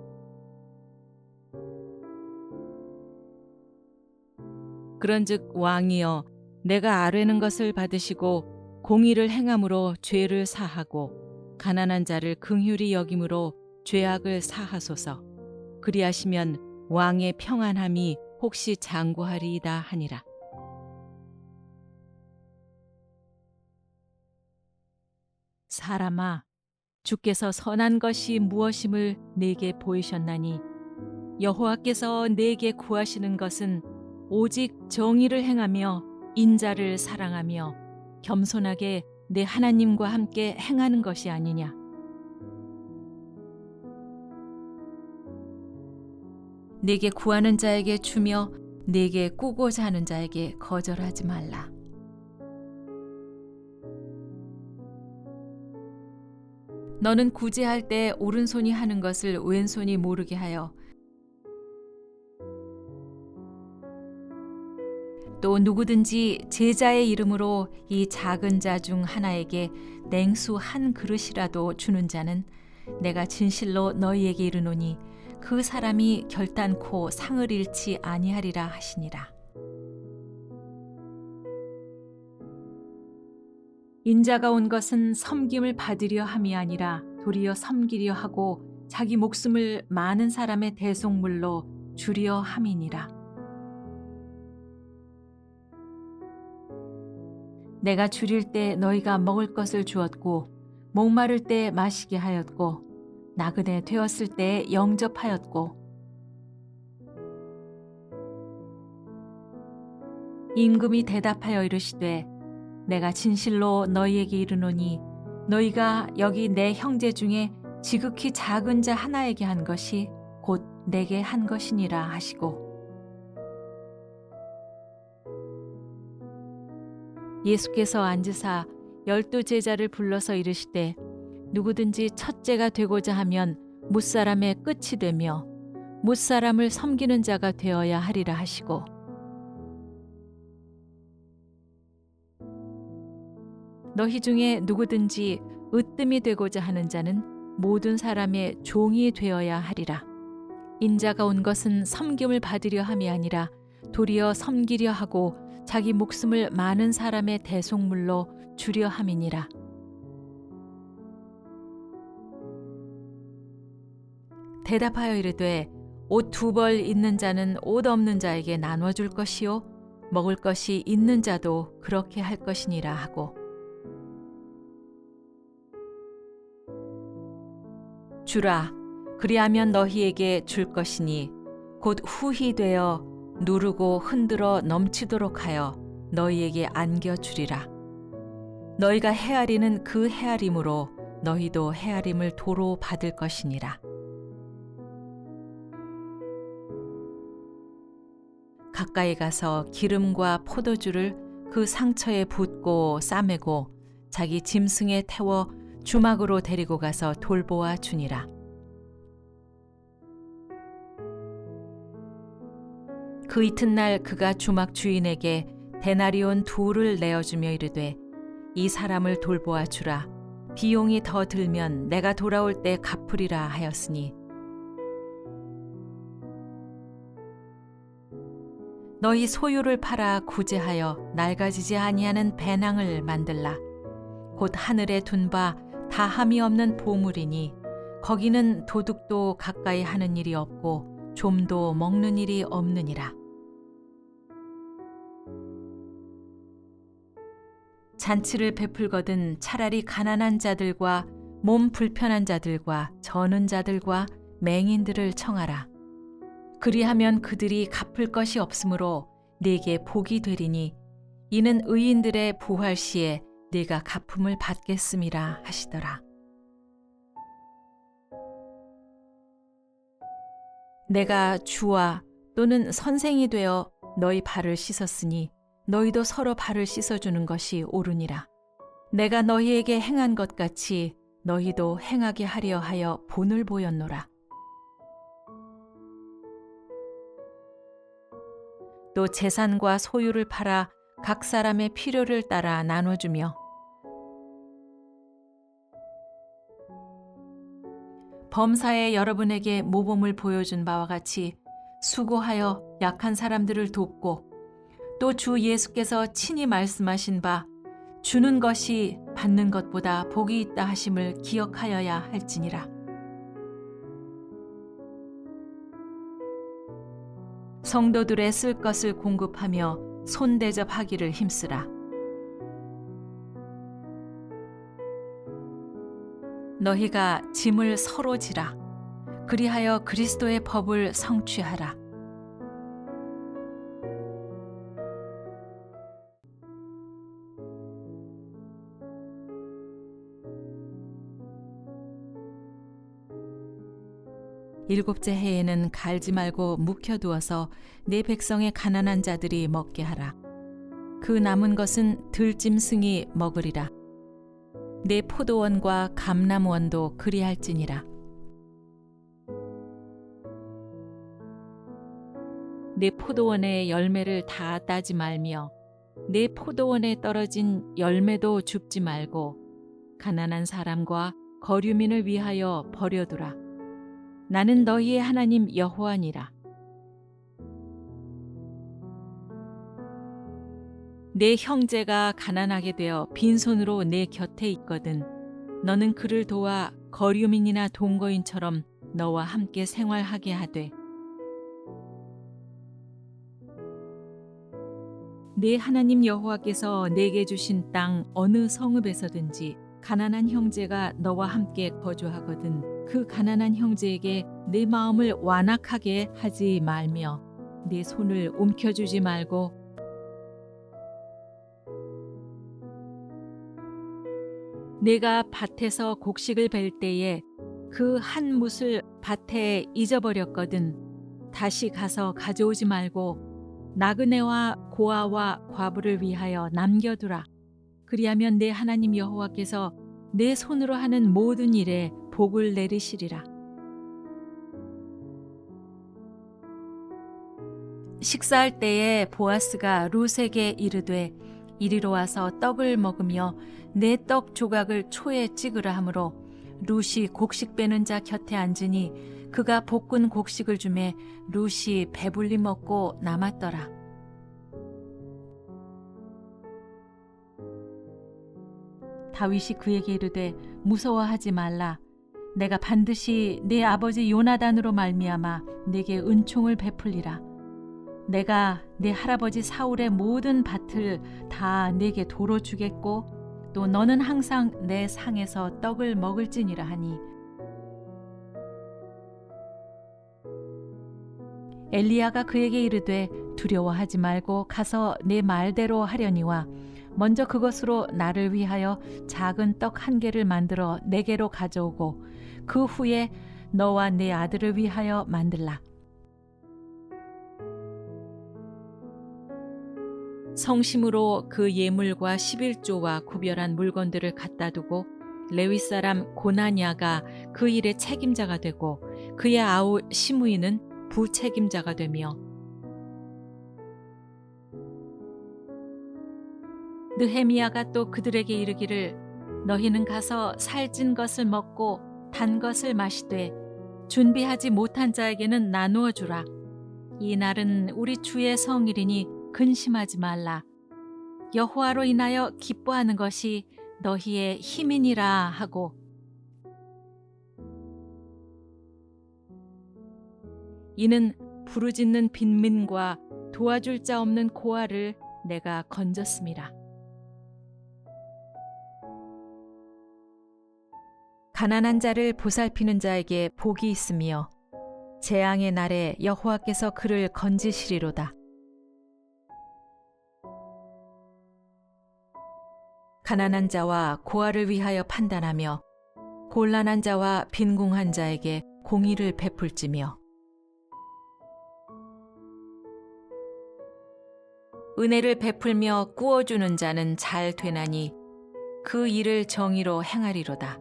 그런즉 왕이여 내가 아뢰는 것을 받으시고 공의를 행함으로 죄를 사하고 가난한 자를 긍휼히 여김으로 죄악을 사하소서. 그리하시면 왕의 평안함이 혹시 장구하리이다 하니라. 사람아, 주께서 선한 것이 무엇임을 내게 보이셨나니 여호와께서 내게 구하시는 것은 오직 정의를 행하며 인자를 사랑하며 겸손하게 내 하나님과 함께 행하는 것이 아니냐. 네게 구하는 자에게 주며 네게 꾸고자 하는 자에게 거절하지 말라. 너는 구제할 때 오른손이 하는 것을 왼손이 모르게 하여 또 누구든지 제자의 이름으로 이 작은 자 중 하나에게 냉수 한 그릇이라도 주는 자는 내가 진실로 너희에게 이르노니 그 사람이 결단코 상을 잃지 아니하리라 하시니라. 인자가 온 것은 섬김을 받으려 함이 아니라 도리어 섬기려 하고 자기 목숨을 많은 사람의 대속물로 주려 함이니라. 내가 줄일 때 너희가 먹을 것을 주었고 목마를 때 마시게 하였고 나그네 되었을 때 영접하였고 임금이 대답하여 이르시되 내가 진실로 너희에게 이르노니 너희가 여기 내 형제 중에 지극히 작은 자 하나에게 한 것이 곧 내게 한 것이니라 하시고 예수께서 앉으사 12 제자를 불러서 이르시되 누구든지 첫째가 되고자 하면 뭇사람의 끝이 되며 뭇사람을 섬기는 자가 되어야 하리라 하시고 너희 중에 누구든지 으뜸이 되고자 하는 자는 모든 사람의 종이 되어야 하리라. 인자가 온 것은 섬김을 받으려 함이 아니라 도리어 섬기려 하고 자기 목숨을 많은 사람의 대속물로 주려 함이니라. 대답하여 이르되 옷 2벌 있는 자는 옷 없는 자에게 나눠줄 것이요 먹을 것이 있는 자도 그렇게 할 것이니라 하고 주라 그리하면 너희에게 줄 것이니 곧 후히 되어 누르고 흔들어 넘치도록 하여 너희에게 안겨주리라. 너희가 헤아리는 그 헤아림으로 너희도 헤아림을 도로 받을 것이니라. 가까이 가서 기름과 포도주를 그 상처에 붓고 싸매고 자기 짐승에 태워 주막으로 데리고 가서 돌보아 주니라. 그 이튿날 그가 주막 주인에게 데나리온 2를 내어주며 이르되 이 사람을 돌보아 주라. 비용이 더 들면 내가 돌아올 때 갚으리라 하였으니 너희 소유를 팔아 구제하여 낡아지지 아니하는 배낭을 만들라. 곧 하늘에 둔 바 다함이 없는 보물이니 거기는 도둑도 가까이 하는 일이 없고 좀도 먹는 일이 없느니라. 잔치를 베풀거든 차라리 가난한 자들과 몸 불편한 자들과 저는 자들과 맹인들을 청하라. 그리하면 그들이 갚을 것이 없으므로 네게 복이 되리니 이는 의인들의 부활 시에 네가 갚음을 받겠음이라 하시더라. 내가 주와 또는 선생이 되어 너희 발을 씻었으니 너희도 서로 발을 씻어주는 것이 옳으니라. 내가 너희에게 행한 것 같이 너희도 행하게 하려 하여 본을 보였노라. 또 재산과 소유를 팔아 각 사람의 필요를 따라 나눠주며 범사에 여러분에게 모범을 보여준 바와 같이 수고하여 약한 사람들을 돕고 또 주 예수께서 친히 말씀하신 바 주는 것이 받는 것보다 복이 있다 하심을 기억하여야 할지니라. 성도들의 쓸 것을 공급하며 손대접하기를 힘쓰라. 너희가 짐을 서로 지라. 그리하여 그리스도의 법을 성취하라. 일곱째 해에는 갈지 말고 묵혀두어서 내 백성의 가난한 자들이 먹게 하라. 그 남은 것은 들짐승이 먹으리라. 내 포도원과 감람원도 그리할지니라. 내 포도원의 열매를 다 따지 말며 내 포도원에 떨어진 열매도 줍지 말고 가난한 사람과 거류민을 위하여 버려두라. 나는 너희의 하나님 여호와니라. 내 형제가 가난하게 되어 빈손으로 내 곁에 있거든 너는 그를 도와 거류민이나 동거인처럼 너와 함께 생활하게 하되 내 하나님 여호와께서 내게 주신 땅 어느 성읍에서든지 가난한 형제가 너와 함께 거주하거든 그 가난한 형제에게 내 마음을 완악하게 하지 말며 내 손을 움켜주지 말고 내가 밭에서 곡식을 벨 때에 그 한 뭇을 밭에 잊어버렸거든 다시 가서 가져오지 말고 나그네와 고아와 과부를 위하여 남겨두라. 그리하면 내 하나님 여호와께서 내 손으로 하는 모든 일에 복을 내리시리라. 식사할 때에 보아스가 룻에게 이르되 이리로 와서 떡을 먹으며 내 떡 조각을 초에 찍으라 하므로 룻이 곡식 빼는 자 곁에 앉으니 그가 볶은 곡식을 주매 룻이 배불리 먹고 남았더라. 다윗이 그에게 이르되 무서워하지 말라. 내가 반드시 내 아버지 요나단으로 말미암아 내게 은총을 베풀리라. 내가 내 할아버지 사울의 모든 밭을 다 내게 도로 주겠고 또 너는 항상 내 상에서 떡을 먹을지니라 하니 엘리야가 그에게 이르되 두려워하지 말고 가서 내 말대로 하려니와 먼저 그것으로 나를 위하여 작은 떡 1개를 만들어 내게로 가져오고 그 후에 너와 내 아들을 위하여 만들라. 성심으로 그 예물과 11조와 구별한 물건들을 갖다 두고 레위 사람 고나냐가 그 일의 책임자가 되고 그의 아우 시므이는 부책임자가 되며 느헤미야가 또 그들에게 이르기를 너희는 가서 살찐 것을 먹고 단 것을 마시되 준비하지 못한 자에게는 나누어 주라. 이 날은 우리 주의 성일이니 근심하지 말라. 여호와로 인하여 기뻐하는 것이 너희의 힘이니라 하고 이는 부르짖는 빈민과 도와줄 자 없는 고아를 내가 건졌음이라. 가난한 자를 보살피는 자에게 복이 있으며 재앙의 날에 여호와께서 그를 건지시리로다. 가난한 자와 고아를 위하여 판단하며 곤란한 자와 빈궁한 자에게 공의를 베풀지며 은혜를 베풀며 꾸어주는 자는 잘 되나니 그 일을 정의로 행하리로다.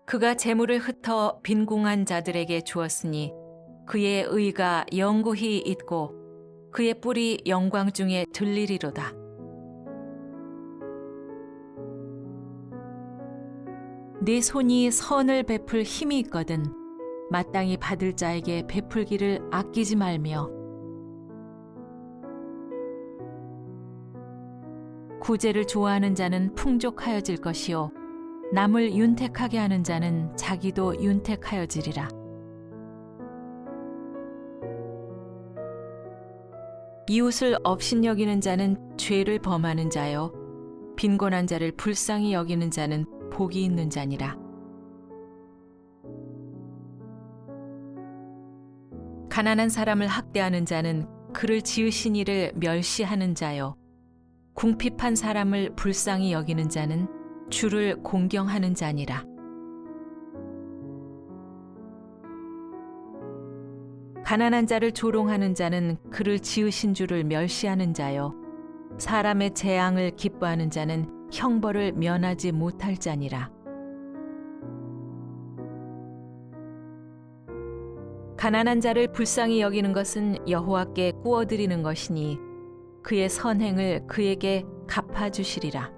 그가 재물을 흩어 빈궁한 자들에게 주었으니 그의 의가 영구히 있고 그의 뿔이 영광 중에 들리리로다. 네 손이 선을 베풀 힘이 있거든 마땅히 받을 자에게 베풀기를 아끼지 말며 구제를 좋아하는 자는 풍족하여질 것이요 남을 윤택하게 하는 자는 자기도 윤택하여지리라. 이웃을 업신여기는 자는 죄를 범하는 자요 빈곤한 자를 불쌍히 여기는 자는 복이 있는 자니라. 가난한 사람을 학대하는 자는 그를 지으신 이를 멸시하는 자요 궁핍한 사람을 불쌍히 여기는 자는 주를 공경하는 자니라. 가난한 자를 조롱하는 자는 그를 지으신 주를 멸시하는 자요, 사람의 재앙을 기뻐하는 자는 형벌을 면하지 못할 자니라. 가난한 자를 불쌍히 여기는 것은 여호와께 꾸어드리는 것이니 그의 선행을 그에게 갚아주시리라.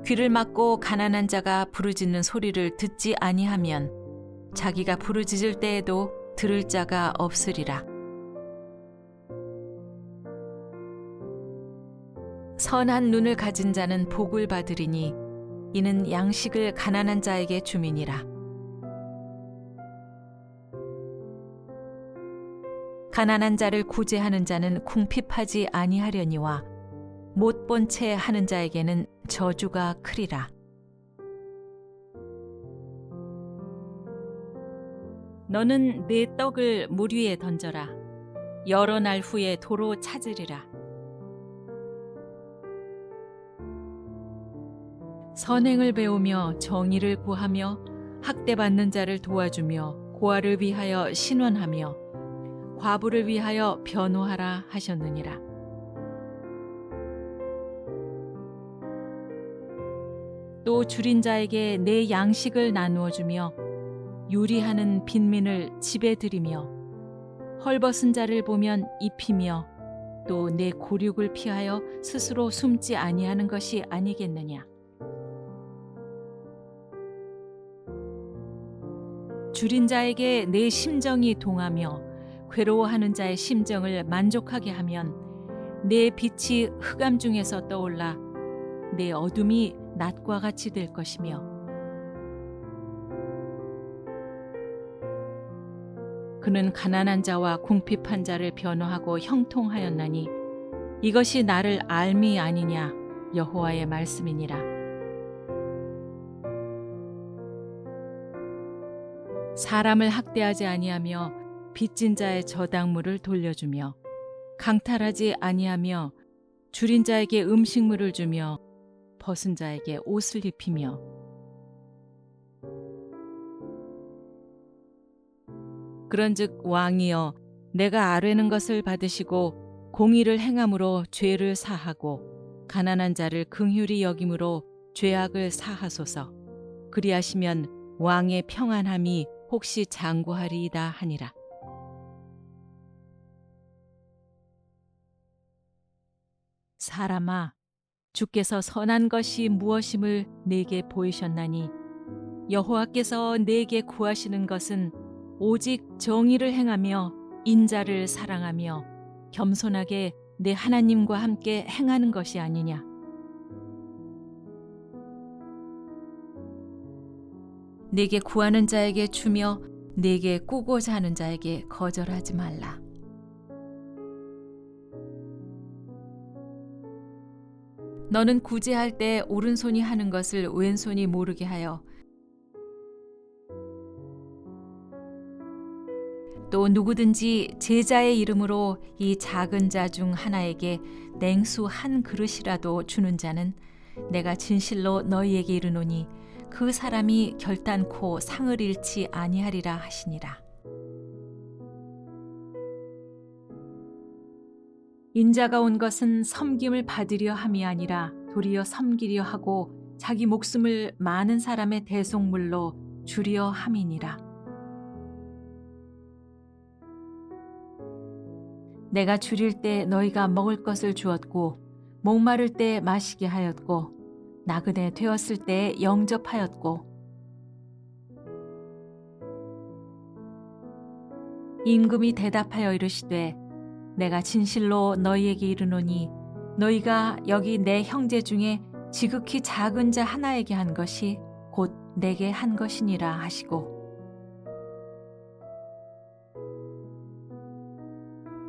귀를 막고 가난한 자가 부르짖는 소리를 듣지 아니하면 자기가 부르짖을 때에도 들을 자가 없으리라. 선한 눈을 가진 자는 복을 받으리니 이는 양식을 가난한 자에게 주민이라. 가난한 자를 구제하는 자는 궁핍하지 아니하려니와 못 본 채 하는 자에게는 저주가 크리라. 너는 내 떡을 물 위에 던져라. 여러 날 후에 도로 찾으리라. 선행을 배우며 정의를 구하며 학대받는 자를 도와주며 고아를 위하여 신원하며 과부를 위하여 변호하라 하셨느니라. 또 줄인 자에게 내 양식을 나누어 주며 요리하는 빈민을 집에 들이며 헐벗은 자를 보면 입히며 또 내 고륙을 피하여 스스로 숨지 아니하는 것이 아니겠느냐. 줄인 자에게 내 심정이 동하며 괴로워하는 자의 심정을 만족하게 하면 내 빛이 흑암 중에서 떠올라 내 어둠이 낮과 같이 될 것이며 그는 가난한 자와 궁핍한 자를 변호하고 형통하였나니 이것이 나를 알미 아니냐 여호와의 말씀이니라. 사람을 학대하지 아니하며 빚진 자의 저당물을 돌려주며 강탈하지 아니하며 줄인 자에게 음식물을 주며 벗은 자에게 옷을 입히며 그런즉 왕이여 내가 아뢰는 것을 받으시고 공의를 행함으로 죄를 사하고 가난한 자를 긍휼히 여김으로 죄악을 사하소서. 그리하시면 왕의 평안함이 혹시 장구하리이다 하니라. 사람아, 주께서 선한 것이 무엇임을 내게 보이셨나니 여호와께서 내게 구하시는 것은 오직 정의를 행하며 인자를 사랑하며 겸손하게 내 하나님과 함께 행하는 것이 아니냐. 내게 구하는 자에게 주며 내게 꾸고자 하는 자에게 거절하지 말라. 너는 구제할 때 오른손이 하는 것을 왼손이 모르게 하여 또 누구든지 제자의 이름으로 이 작은 자 중 하나에게 냉수 한 그릇이라도 주는 자는 내가 진실로 너희에게 이르노니 그 사람이 결단코 상을 잃지 아니하리라 하시니라. 인자가 온 것은 섬김을 받으려 함이 아니라 도리어 섬기려 하고 자기 목숨을 많은 사람의 대속물로 주려 함이니라. 내가 줄일 때 너희가 먹을 것을 주었고 목마를 때 마시게 하였고 나그네 되었을 때 영접하였고 임금이 대답하여 이르시되 내가 진실로 너희에게 이르노니 너희가 여기 내 형제 중에 지극히 작은 자 하나에게 한 것이 곧 내게 한 것이니라 하시고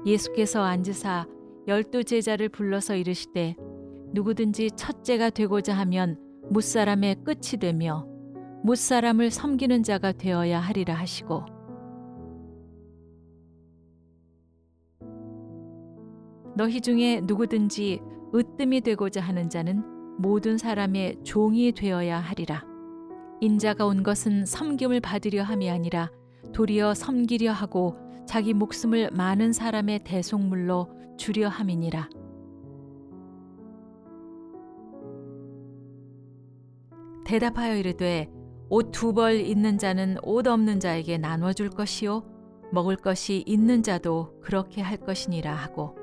예수께서 앉으사 12 제자를 불러서 이르시되 누구든지 첫째가 되고자 하면 뭇사람의 끝이 되며 뭇사람을 섬기는 자가 되어야 하리라 하시고 너희 중에 누구든지 으뜸이 되고자 하는 자는 모든 사람의 종이 되어야 하리라. 인자가 온 것은 섬김을 받으려 함이 아니라 도리어 섬기려 하고 자기 목숨을 많은 사람의 대속물로 주려 함이니라. 대답하여 이르되 옷 2벌 있는 자는 옷 없는 자에게 나눠줄 것이요 먹을 것이 있는 자도 그렇게 할 것이니라 하고,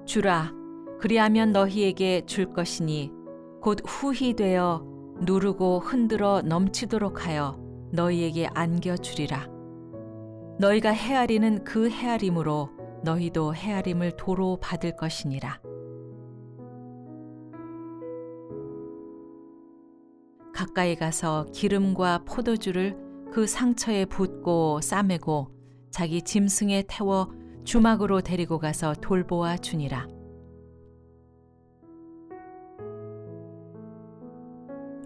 주라, 그리하면 너희에게 줄 것이니 곧 후히 되어 누르고 흔들어 넘치도록 하여 너희에게 안겨주리라. 너희가 헤아리는 그 헤아림으로 너희도 헤아림을 도로 받을 것이니라. 가까이 가서 기름과 포도주를 그 상처에 붓고 싸매고 자기 짐승에 태워 주막으로 데리고 가서 돌보아 주니라.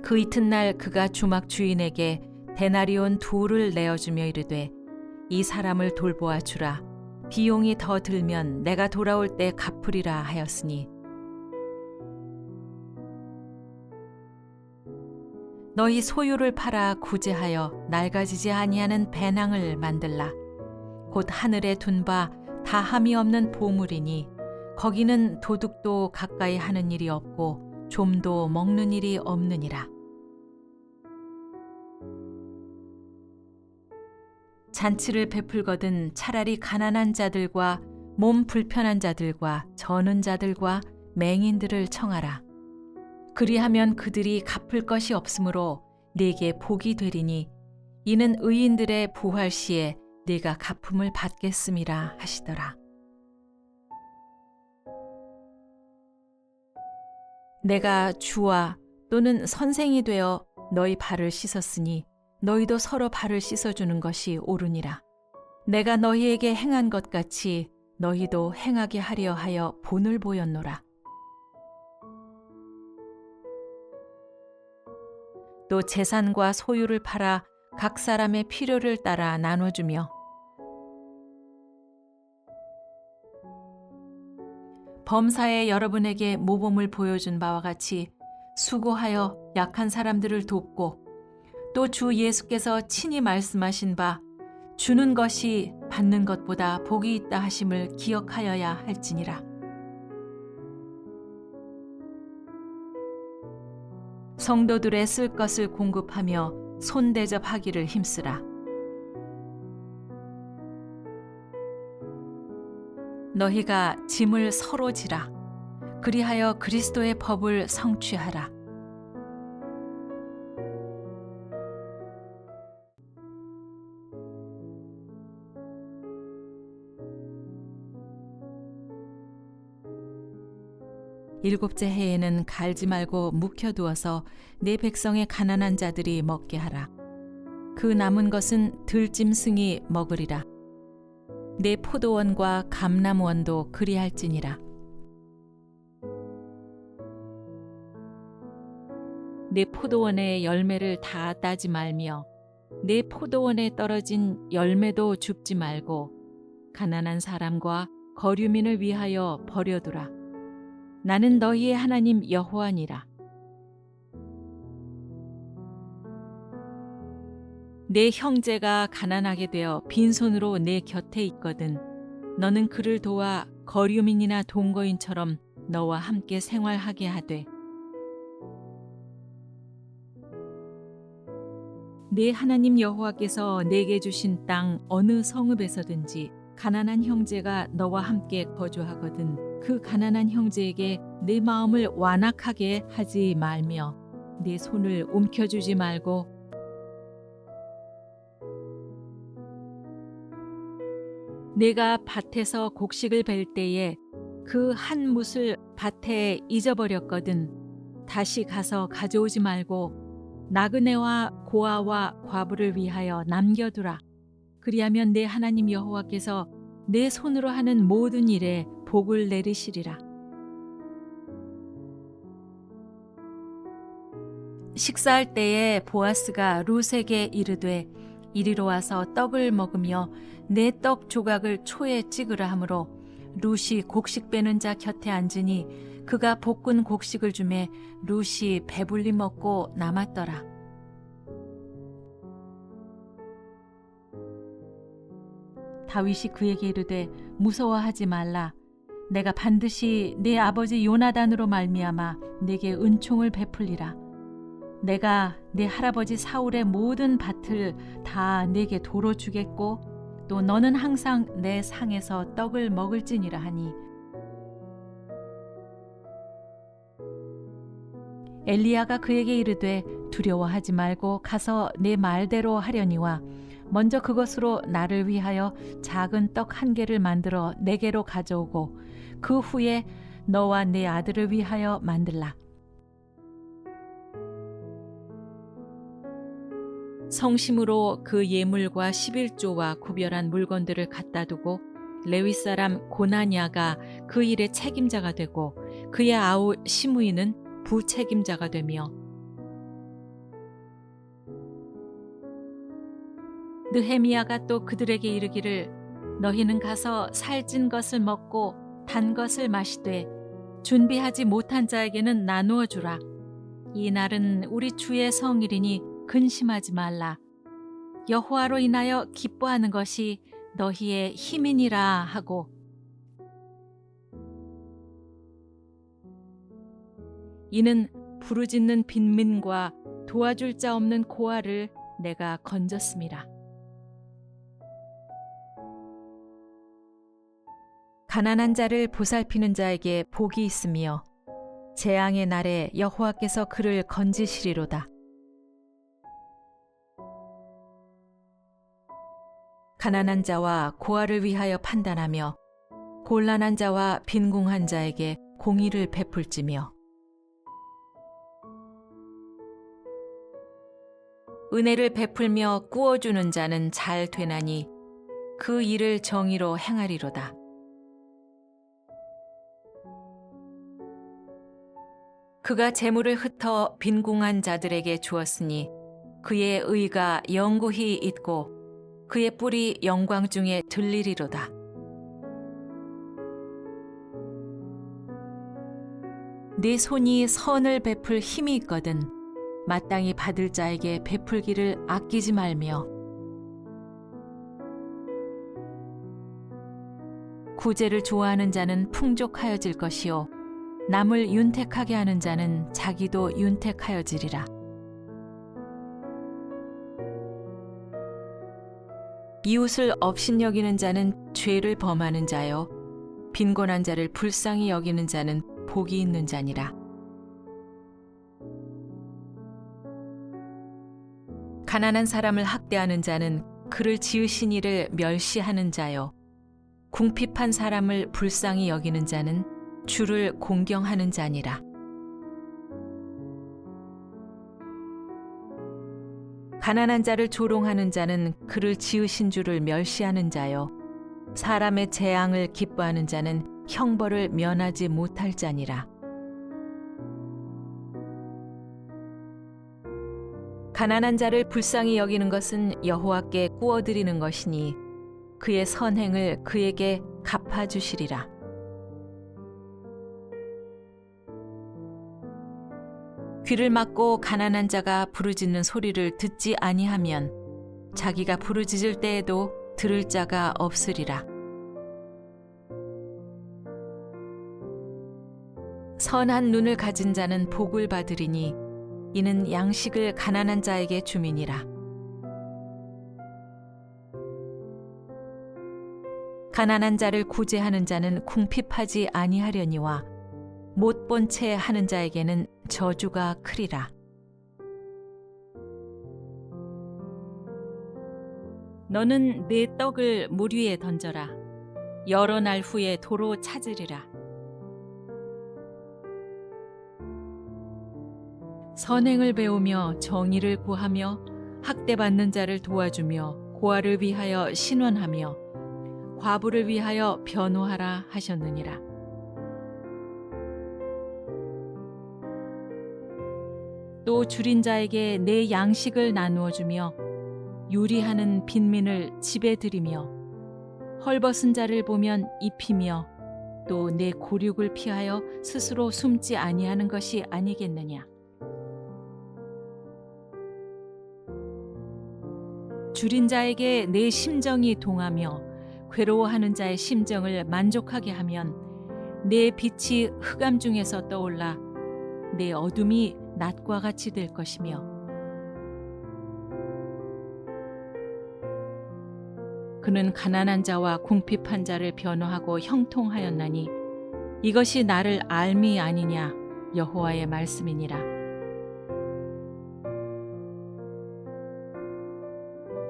그 이튿날 그가 주막 주인에게 데나리온 2를 내어주며 이르되 이 사람을 돌보아 주라. 비용이 더 들면 내가 돌아올 때 갚으리라 하였으니, 너희 소유를 팔아 구제하여 낡아지지 아니하는 배낭을 만들라. 곧 하늘에 둔 바 다함이 없는 보물이니 거기는 도둑도 가까이 하는 일이 없고 좀도 먹는 일이 없느니라. 잔치를 베풀거든 차라리 가난한 자들과 몸 불편한 자들과 저는 자들과 맹인들을 청하라. 그리하면 그들이 갚을 것이 없으므로 네게 복이 되리니 이는 의인들의 부활 시에 네가 갚음을 받겠음이라 하시더라. 내가 주와 또는 선생이 되어 너희 발을 씻었으니 너희도 서로 발을 씻어주는 것이 옳으니라. 내가 너희에게 행한 것 같이 너희도 행하게 하려 하여 본을 보였노라. 또 재산과 소유를 팔아 각 사람의 필요를 따라 나눠주며 범사에 여러분에게 모범을 보여준 바와 같이 수고하여 약한 사람들을 돕고 또 주 예수께서 친히 말씀하신 바 주는 것이 받는 것보다 복이 있다 하심을 기억하여야 할지니라. 성도들의 쓸 것을 공급하며 손대접하기를 힘쓰라. 너희가 짐을 서로 지라. 그리하여 그리스도의 법을 성취하라. 일곱째 해에는 갈지 말고 묵혀두어서 내 백성의 가난한 자들이 먹게 하라. 그 남은 것은 들짐승이 먹으리라. 내 포도원과 감람원도 그리할지니라. 내 포도원의 열매를 다 따지 말며 내 포도원에 떨어진 열매도 줍지 말고 가난한 사람과 거류민을 위하여 버려두라. 나는 너희의 하나님 여호와니라. 내 형제가 가난하게 되어 빈손으로 내 곁에 있거든 너는 그를 도와 거류민이나 동거인처럼 너와 함께 생활하게 하되, 내 하나님 여호와께서 내게 주신 땅 어느 성읍에서든지 가난한 형제가 너와 함께 거주하거든 그 가난한 형제에게 내 마음을 완악하게 하지 말며 내 손을 움켜주지 말고 내가 밭에서 곡식을 벨 때에 그 한 뭇을 밭에 잊어버렸거든 다시 가서 가져오지 말고 나그네와 고아와 과부를 위하여 남겨두라. 그리하면 내 하나님 여호와께서 내 손으로 하는 모든 일에 복을 내리시리라. 식사할 때에 보아스가 룻에게 이르되 이리로 와서 떡을 먹으며 내 떡 조각을 초에 찍으라 하므로 룻이 곡식 빼는 자 곁에 앉으니 그가 볶은 곡식을 주매 룻이 배불리 먹고 남았더라. 다윗이 그에게 이르되 무서워하지 말라. 내가 반드시 네 아버지 요나단으로 말미암아 네게 은총을 베풀리라. 내가 네 할아버지 사울의 모든 밭을 다 네게 도로 주겠고 또 너는 항상 내 상에서 떡을 먹을지니라 하니 엘리야가 그에게 이르되 두려워하지 말고 가서 내 말대로 하려니와 먼저 그것으로 나를 위하여 작은 떡 1개를 만들어 내게로 가져오고 그 후에 너와 내 아들을 위하여 만들라. 성심으로 그 예물과 11조와 구별한 물건들을 갖다 두고 레위 사람 고나냐가 그 일의 책임자가 되고 그의 아우 시므이는 부책임자가 되며 느헤미야가 또 그들에게 이르기를 너희는 가서 살찐 것을 먹고 단 것을 마시되 준비하지 못한 자에게는 나누어 주라. 이 날은 우리 주의 성일이니 근심하지 말라. 여호와로 인하여 기뻐하는 것이 너희의 힘이니라 하고 이는 부르짖는 빈민과 도와줄 자 없는 고아를 내가 건졌음이라. 가난한 자를 보살피는 자에게 복이 있으며 재앙의 날에 여호와께서 그를 건지시리로다. 가난한 자와 고아를 위하여 판단하며 곤란한 자와 빈궁한 자에게 공의를 베풀지며 은혜를 베풀며 꾸어주는 자는 잘 되나니 그 일을 정의로 행하리로다. 그가 재물을 흩어 빈궁한 자들에게 주었으니 그의 의가 영구히 있고 그의 뿔이 영광 중에 들리리로다. 네 손이 선을 베풀 힘이 있거든 마땅히 받을 자에게 베풀기를 아끼지 말며 구제를 좋아하는 자는 풍족하여질 것이요 남을 윤택하게 하는 자는 자기도 윤택하여지리라. 이웃을 업신여기는 자는 죄를 범하는 자요 빈곤한 자를 불쌍히 여기는 자는 복이 있는 자니라. 가난한 사람을 학대하는 자는 그를 지으신 이를 멸시하는 자요 궁핍한 사람을 불쌍히 여기는 자는 주를 공경하는 자니라. 가난한 자를 조롱하는 자는 그를 지으신 주를 멸시하는 자요 사람의 재앙을 기뻐하는 자는 형벌을 면하지 못할 자니라. 가난한 자를 불쌍히 여기는 것은 여호와께 꾸어드리는 것이니 그의 선행을 그에게 갚아주시리라. 귀를 막고 가난한 자가 부르짖는 소리를 듣지 아니하면 자기가 부르짖을 때에도 들을 자가 없으리라. 선한 눈을 가진 자는 복을 받으리니 이는 양식을 가난한 자에게 줌이니라. 가난한 자를 구제하는 자는 궁핍하지 아니하려니와 못 본 채 하는 자에게는 저주가 크리라. 너는 내 떡을 물 위에 던져라. 여러 날 후에 도로 찾으리라. 선행을 배우며 정의를 구하며 학대받는 자를 도와주며 고아를 위하여 신원하며 과부를 위하여 변호하라 하셨느니라. 또 줄인 자에게 내 양식을 나누어 주며 유리하는 빈민을 집에 들이며 헐벗은 자를 보면 입히며 또 내 곤욕을 피하여 스스로 숨지 아니하는 것이 아니겠느냐. 줄인 자에게 내 심정이 동하며 괴로워하는 자의 심정을 만족하게 하면 내 빛이 흑암 중에서 떠올라 내 어둠이 낮과 같이 될 것이며 그는 가난한 자와 궁핍한 자를 변호하고 형통하였나니 이것이 나를 알미 아니냐 여호와의 말씀이니라.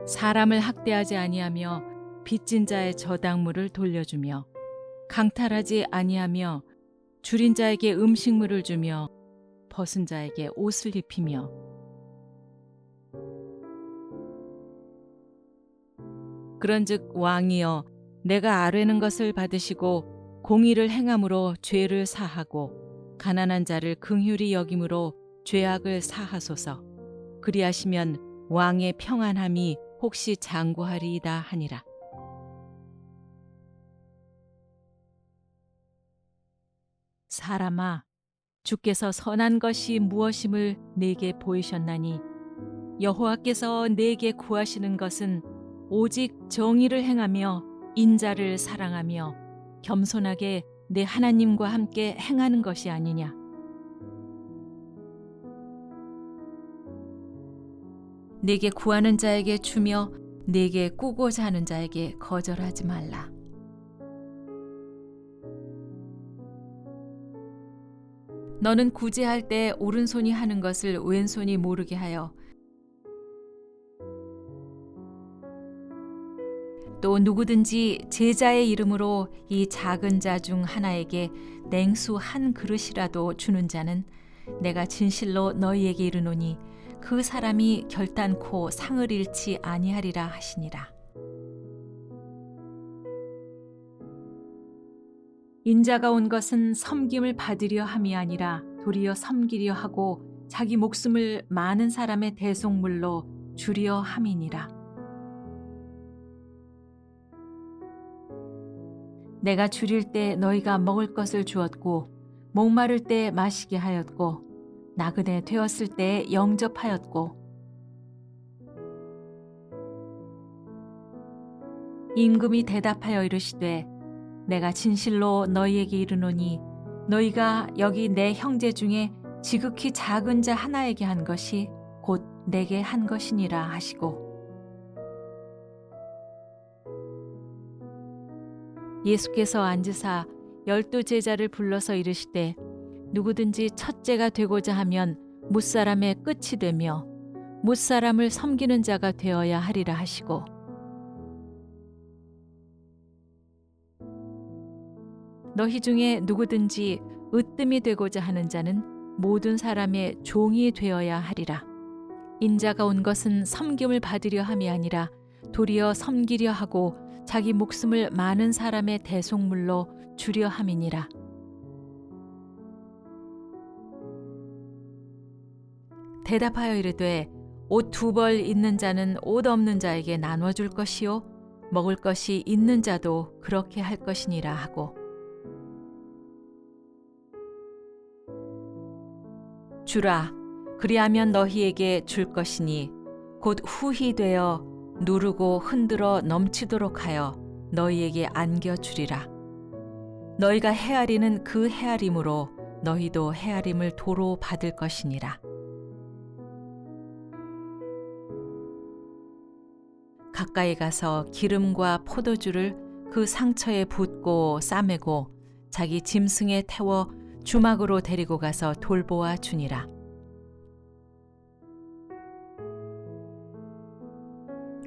사람을 학대하지 아니하며 빚진 자의 저당물을 돌려주며 강탈하지 아니하며 줄인 자에게 음식물을 주며 벗은 자에게 옷을 입히며 그런즉 왕이여 내가 아뢰는 것을 받으시고 공의를 행함으로 죄를 사하고 가난한 자를 긍휼히 여김으로 죄악을 사하소서. 그리하시면 왕의 평안함이 혹시 장구하리이다 하니라. 사람아, 주께서 선한 것이 무엇임을 내게 보이셨나니 여호와께서 내게 구하시는 것은 오직 정의를 행하며 인자를 사랑하며 겸손하게 내 하나님과 함께 행하는 것이 아니냐. 내게 구하는 자에게 주며 내게 꾸고자 하는 자에게 거절하지 말라. 너는 구제할 때 오른손이 하는 것을 왼손이 모르게 하여 또 누구든지 제자의 이름으로 이 작은 자 중 하나에게 냉수 한 그릇이라도 주는 자는 내가 진실로 너희에게 이르노니 그 사람이 결단코 상을 잃지 아니하리라 하시니라. 인자가 온 것은 섬김을 받으려 함이 아니라 도리어 섬기려 하고 자기 목숨을 많은 사람의 대속물로 주려 함이니라. 내가 줄일 때 너희가 먹을 것을 주었고 목마를 때 마시게 하였고 나그네 되었을 때 영접하였고 임금이 대답하여 이르시되 내가 진실로 너희에게 이르노니 너희가 여기 내 형제 중에 지극히 작은 자 하나에게 한 것이 곧 내게 한 것이니라 하시고 예수께서 앉으사 12 제자를 불러서 이르시되 누구든지 첫째가 되고자 하면 뭇사람의 끝이 되며 뭇사람을 섬기는 자가 되어야 하리라 하시고 너희 중에 누구든지 으뜸이 되고자 하는 자는 모든 사람의 종이 되어야 하리라. 인자가 온 것은 섬김을 받으려 함이 아니라 도리어 섬기려 하고 자기 목숨을 많은 사람의 대속물로 주려 함이니라. 대답하여 이르되 옷 2벌 있는 자는 옷 없는 자에게 나눠줄 것이요 먹을 것이 있는 자도 그렇게 할 것이니라 하고 주라 그리하면 너희에게 줄 것이니 곧 후히 되어 누르고 흔들어 넘치도록 하여 너희에게 안겨주리라. 너희가 헤아리는 그 헤아림으로 너희도 헤아림을 도로 받을 것이니라. 가까이 가서 기름과 포도주를 그 상처에 붓고 싸매고 자기 짐승에 태워 주막으로 데리고 가서 돌보아 주니라.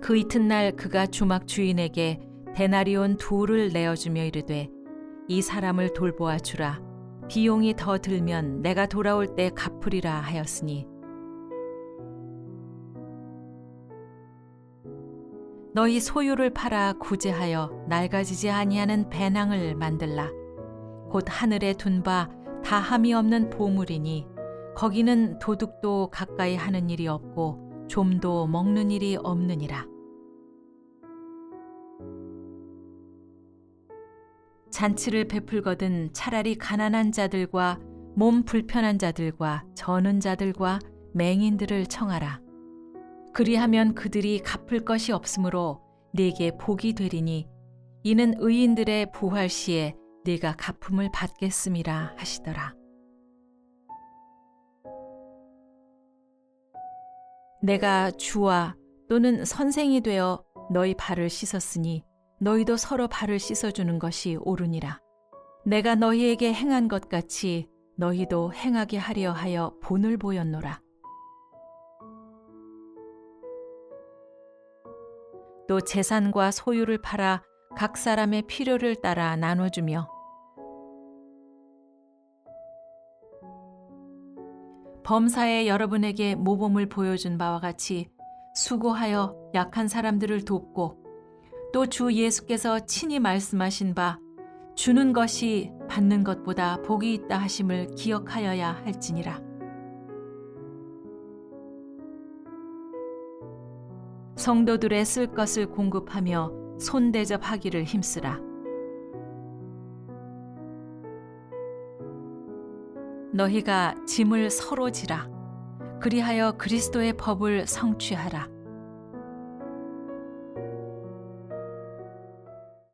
그 이튿날 그가 주막 주인에게 데나리온 2를 내어주며 이르되 이 사람을 돌보아 주라. 비용이 더 들면 내가 돌아올 때 갚으리라 하였으니 너희 소유를 팔아 구제하여 낡아지지 아니하는 배낭을 만들라. 곧 하늘에 둔 바 다함이 없는 보물이니 거기는 도둑도 가까이 하는 일이 없고 좀도 먹는 일이 없느니라. 잔치를 베풀거든 차라리 가난한 자들과 몸 불편한 자들과 저는 자들과 맹인들을 청하라. 그리하면 그들이 갚을 것이 없으므로 네게 복이 되리니 이는 의인들의 부활 시에 네가 갚음을 받겠음이라 하시더라. 내가 주와 또는 선생이 되어 너희 발을 씻었으니 너희도 서로 발을 씻어주는 것이 옳으니라. 내가 너희에게 행한 것 같이 너희도 행하게 하려 하여 본을 보였노라. 또 재산과 소유를 팔아 각 사람의 필요를 따라 나눠주며 범사에 여러분에게 모범을 보여준 바와 같이 수고하여 약한 사람들을 돕고 또 주 예수께서 친히 말씀하신 바 주는 것이 받는 것보다 복이 있다 하심을 기억하여야 할지니라. 성도들의 쓸 것을 공급하며 손대접하기를 힘쓰라. 너희가 짐을 서로 지라. 그리하여 그리스도의 법을 성취하라.